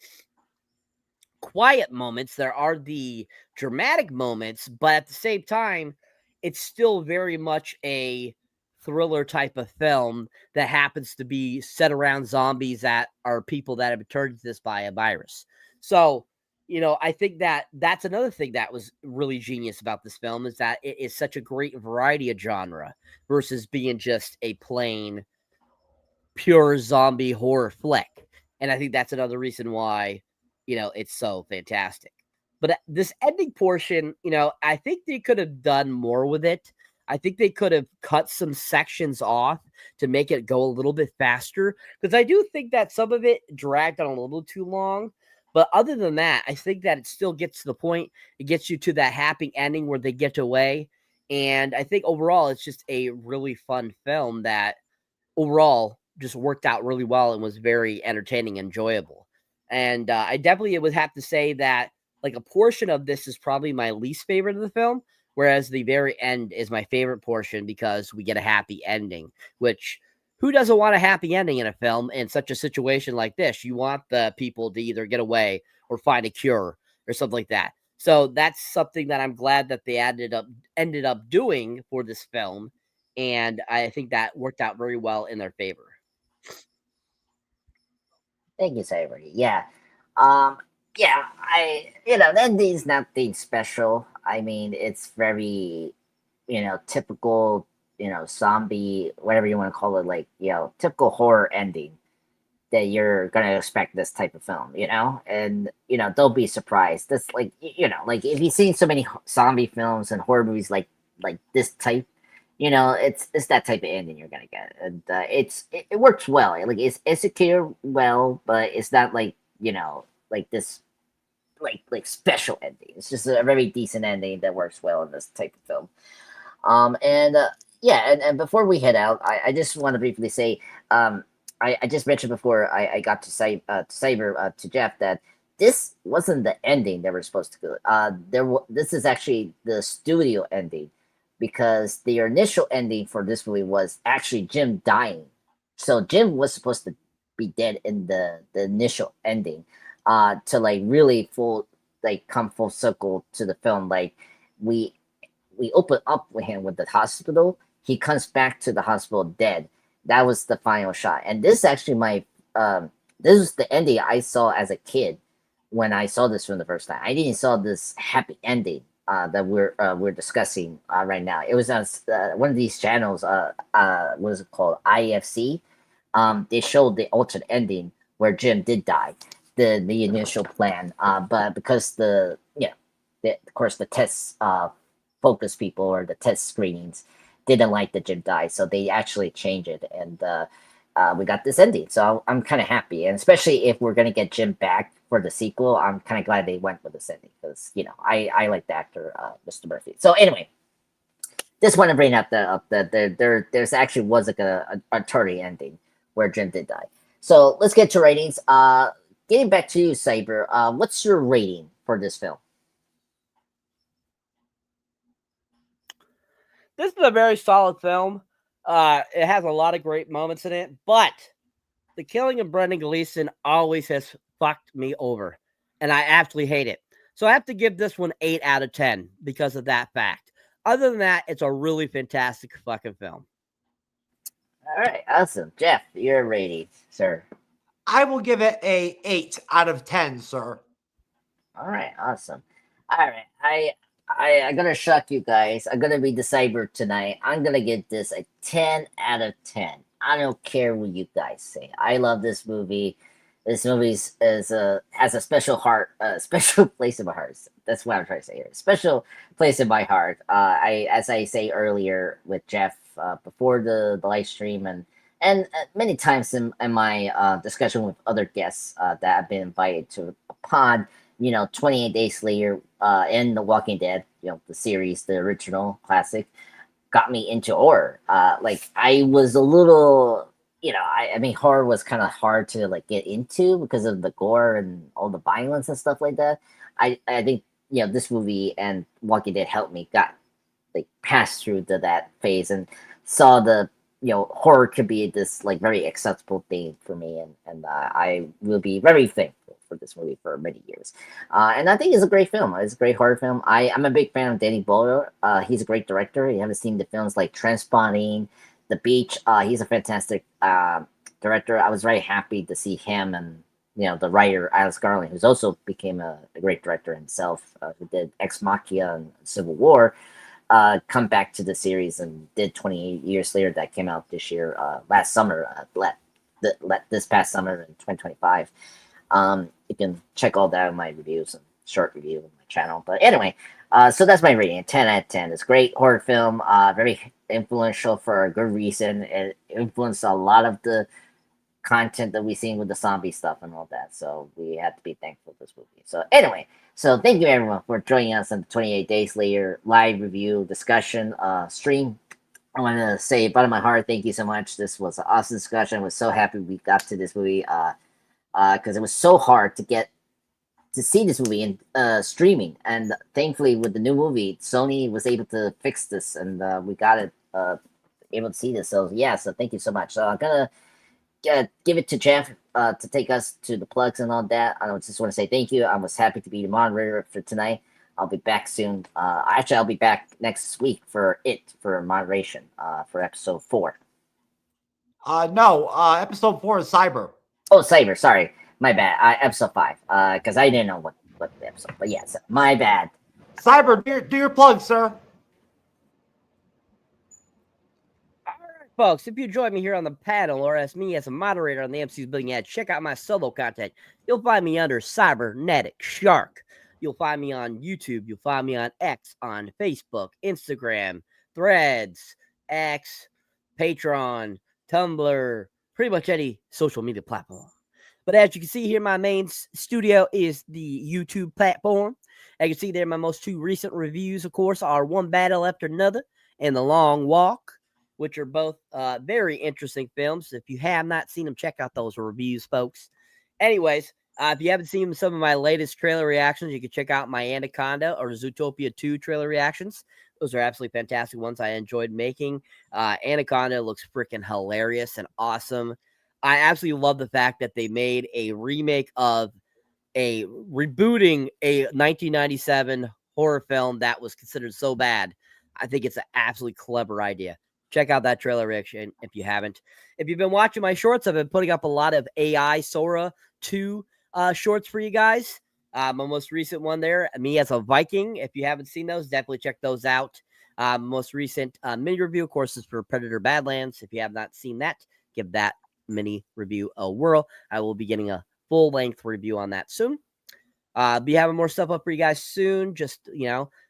quiet moments, there are the dramatic moments, but at the same time, it's still very much a thriller type of film that happens to be set around zombies that are people that have been turned into this by a virus. So, I think that that's another thing that was really genius about this film is that it is such a great variety of genre versus being just a plain pure zombie horror flick. And I think that's another reason why, it's so fantastic. But this ending portion, I think they could have done more with it. I think they could have cut some sections off to make it go a little bit faster because I do think that some of it dragged on a little too long. But other than that, I think that it still gets to the point. It gets you to that happy ending where they get away. And I think overall, it's just a really fun film that overall just worked out really well and was very entertaining and enjoyable. And I definitely would have to say that like a portion of this is probably my least favorite of the film, whereas the very end is my favorite portion because we get a happy ending, which who doesn't want a happy ending in a film in such a situation like this? You want the people to either get away or find a cure or something like that. So that's something that I'm glad that they ended up doing for this film. And I think that worked out very well in their favor. Thank you, Cyber. Yeah. Yeah, the ending's nothing special. I mean, it's very, typical, zombie, whatever you want to call it, like, typical horror ending that you're gonna expect this type of film, and don't be surprised. That's like, like if you've seen so many zombie films and horror movies like this type, it's that type of ending you're gonna get, and it works well. Like it's executed well, but it's not like like this like special ending. It's just a very decent ending that works well in this type of film. And yeah, and before we head out, I just want to briefly say, I just mentioned before I got to say Cyber to Jeff that this wasn't the ending they were supposed to go. This is actually the studio ending because the initial ending for this movie was actually Jim dying. So Jim was supposed to be dead in the initial ending, to like really come full circle to the film. Like we open up with him with the hospital. He comes back to the hospital dead. That was the final shot. And this actually this was the ending I saw as a kid when I saw this from the first time. I didn't saw this happy ending that we're discussing right now. It was on one of these channels. What is it called? IFC. They showed the alternate ending where Jim did die, the initial plan. But because of course the tests focus people or the test screenings didn't like that Jim died, so they actually changed it, and we got this ending. So I'm kind of happy, and especially if we're gonna get Jim back for the sequel, I'm kind of glad they went with this ending because I like the actor Mr. Murphy. So anyway, just want to bring up there's actually was like a attorney ending where Jim did die. So let's get to ratings. Getting back to you, Cyber. What's your rating for this film? This is a very solid film. It has a lot of great moments in it, but the killing of Brendan Gleeson always has fucked me over, and I absolutely hate it. So I have to give this one 8 out of 10 because of that fact. Other than that, it's a really fantastic fucking film. All right, awesome. Jeff, your rating, sir. I will give it a 8 out of 10, sir. All right, awesome. All right, I'm gonna shock you guys. I'm gonna be the Cyber tonight. I'm gonna give this a 10 out of 10. I don't care what you guys say. I love this movie. This movie has a special heart, special place in my heart. That's what I'm trying to say here. Special place in my heart. As I say earlier with Jeff before the live stream, and many times in my discussion with other guests that have been invited to a pod. 28 Days Later, and The Walking Dead, the series, the original classic, got me into horror. Like I was a little, I mean, horror was kind of hard to like get into because of the gore and all the violence and stuff like that. I think this movie and Walking Dead helped me pass through that phase and saw the horror could be this like very acceptable thing for me, and I will be very thankful for this movie for many years. And I think it's a great film. It's a great horror film. I'm a big fan of Danny Boyle. He's a great director. You haven't seen the films like Transpotting, The Beach. He's a fantastic director. I was very happy to see him and the writer Alice Garland, who's also became a great director himself, who did Ex Machina and Civil War, come back to the series and did 28 Years Later that came out this year, last summer, this past summer in 2025. You can check all that in my reviews and short review on my channel. But anyway, so that's my rating. 10 out of 10. It's a great horror film, very influential for a good reason. It influenced a lot of the content that we've seen with the zombie stuff and all that. So we have to be thankful for this movie. So anyway, so thank you everyone for joining us on the 28 Days Later live review discussion stream. I want to say bottom of my heart, thank you so much. This was an awesome discussion. I was so happy we got to this movie because it was so hard to get to see this movie in streaming. And thankfully with the new movie, Sony was able to fix this and we got it able to see this. So yeah, so thank you so much. So I'm going to give it to Jeff to take us to the plugs and all that. I just want to say thank you. I was happy to be the moderator for tonight. I'll be back soon. Actually, I'll be back next week for moderation for episode 4. No, episode 4 is Cyber. Oh, Cyber. Sorry, my bad. Episode 5. Because I didn't know what the episode. But yes, my bad. Cyber, do your plug, sir. Folks, if you join me here on the panel or as me as a moderator on the MCU'S Bleeding Edge, check out my solo content. You'll find me under Cyberneticshark. You'll find me on YouTube. You'll find me on X, on Facebook, Instagram, Threads, X, Patreon, Tumblr, pretty much any social media platform. But as you can see here, my main studio is the YouTube platform. As you can see there, my most 2 recent reviews, of course, are One Battle After Another and The Long Walk, which are both very interesting films. If you have not seen them, check out those reviews, folks. Anyways, if you haven't seen some of my latest trailer reactions, you can check out my Anaconda or Zootopia 2 trailer reactions. Those are absolutely fantastic ones I enjoyed making. Anaconda looks freaking hilarious and awesome. I absolutely love the fact that they made a remake of rebooting a 1997 horror film that was considered so bad. I think it's an absolutely clever idea. Check out that trailer reaction if you haven't. If you've been watching my shorts, I've been putting up a lot of AI Sora 2 shorts for you guys. My most recent one there, me as a Viking. If you haven't seen those, definitely check those out. Most recent mini review, of course, is for Predator Badlands. If you have not seen that, give that mini review a whirl. I will be getting a full-length review on that soon. Be having more stuff up for you guys soon. Just,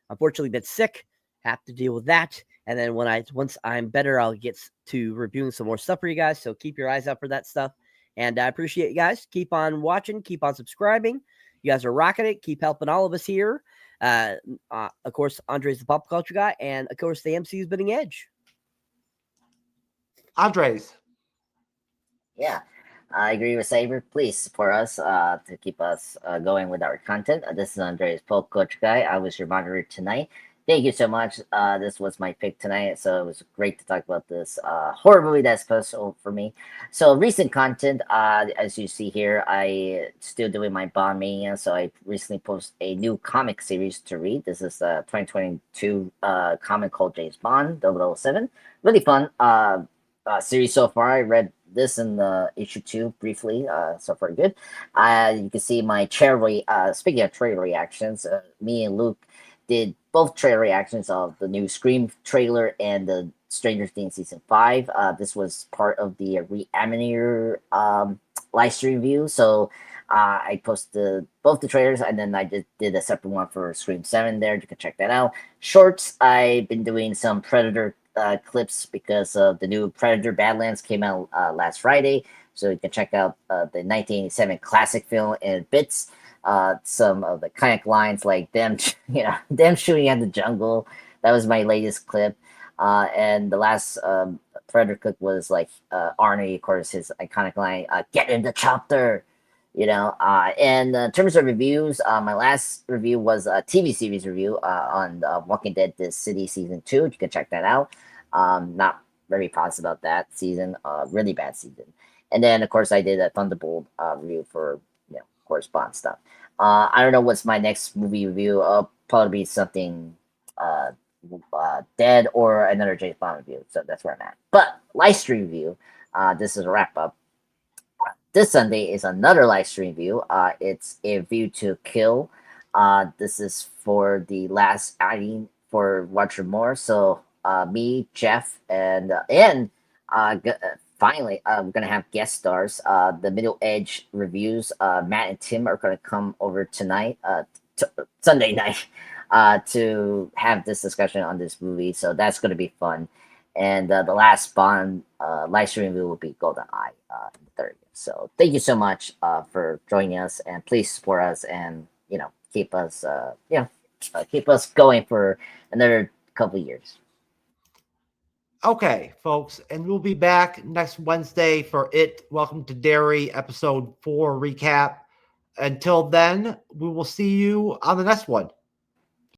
unfortunately been sick. Have to deal with that. And then once I'm better, I'll get to reviewing some more stuff for you guys. So keep your eyes out for that stuff. And I appreciate you guys. Keep on watching. Keep on subscribing. You guys are rocking it. Keep helping all of us here. Of course, Andres the Pop Culture Guy. And, of course, the MCU'S Bleeding Edge. Andres. Yeah, I agree with Saber. Please support us to keep us going with our content. This is Andres Pop Culture Guy. I was your moderator tonight. Thank you so much. This was my pick tonight, so it was great to talk about this horror movie that's special for me. So recent content, as you see here, I still doing my Bond Mania, so I recently posted a new comic series to read. This is the 2022 comic called James Bond 007. Really fun series so far. I read this in the issue 2 briefly, so far good. You can see my speaking of trailer reactions, me and Luke did both trailer reactions of the new Scream trailer and the Stranger Things Season 5. This was part of the Reanimator live stream view. So I posted both the trailers and then I did a separate one for Scream 7 there. You can check that out. Shorts, I've been doing some Predator clips because the new Predator Badlands came out last Friday. So you can check out the 1987 classic film in bits. Some of the kayak lines like them shooting at the jungle. That was my latest clip. And the last Predator clip was like Arnie, of course, his iconic line, "Get in the chopper," And in terms of reviews, my last review was a TV series review on Walking Dead This City Season 2. You can check that out. Not very positive about that season. Really bad season. And then, of course, I did a Thunderbolt review for course, Bond stuff. I don't know what's my next movie review. Probably be something Dead or another James Bond review. So that's where I'm at. But live stream review. This is a wrap up. This Sunday is another live stream view. It's A View to Kill. This is for the last outing for Roger Moore. So me, Jeff, and finally, I'm gonna have guest stars. The Middle Edge reviews. Matt and Tim are gonna come over tonight, Sunday night, to have this discussion on this movie. So that's gonna be fun. And the last Bond live stream review will be Golden Eye, the 30th. So thank you so much for joining us, and please support us, and keep us keep us going for another couple of years. Okay, folks, and we'll be back next Wednesday for It Welcome to Derry episode 4 recap. Until then, we will see you on the next one.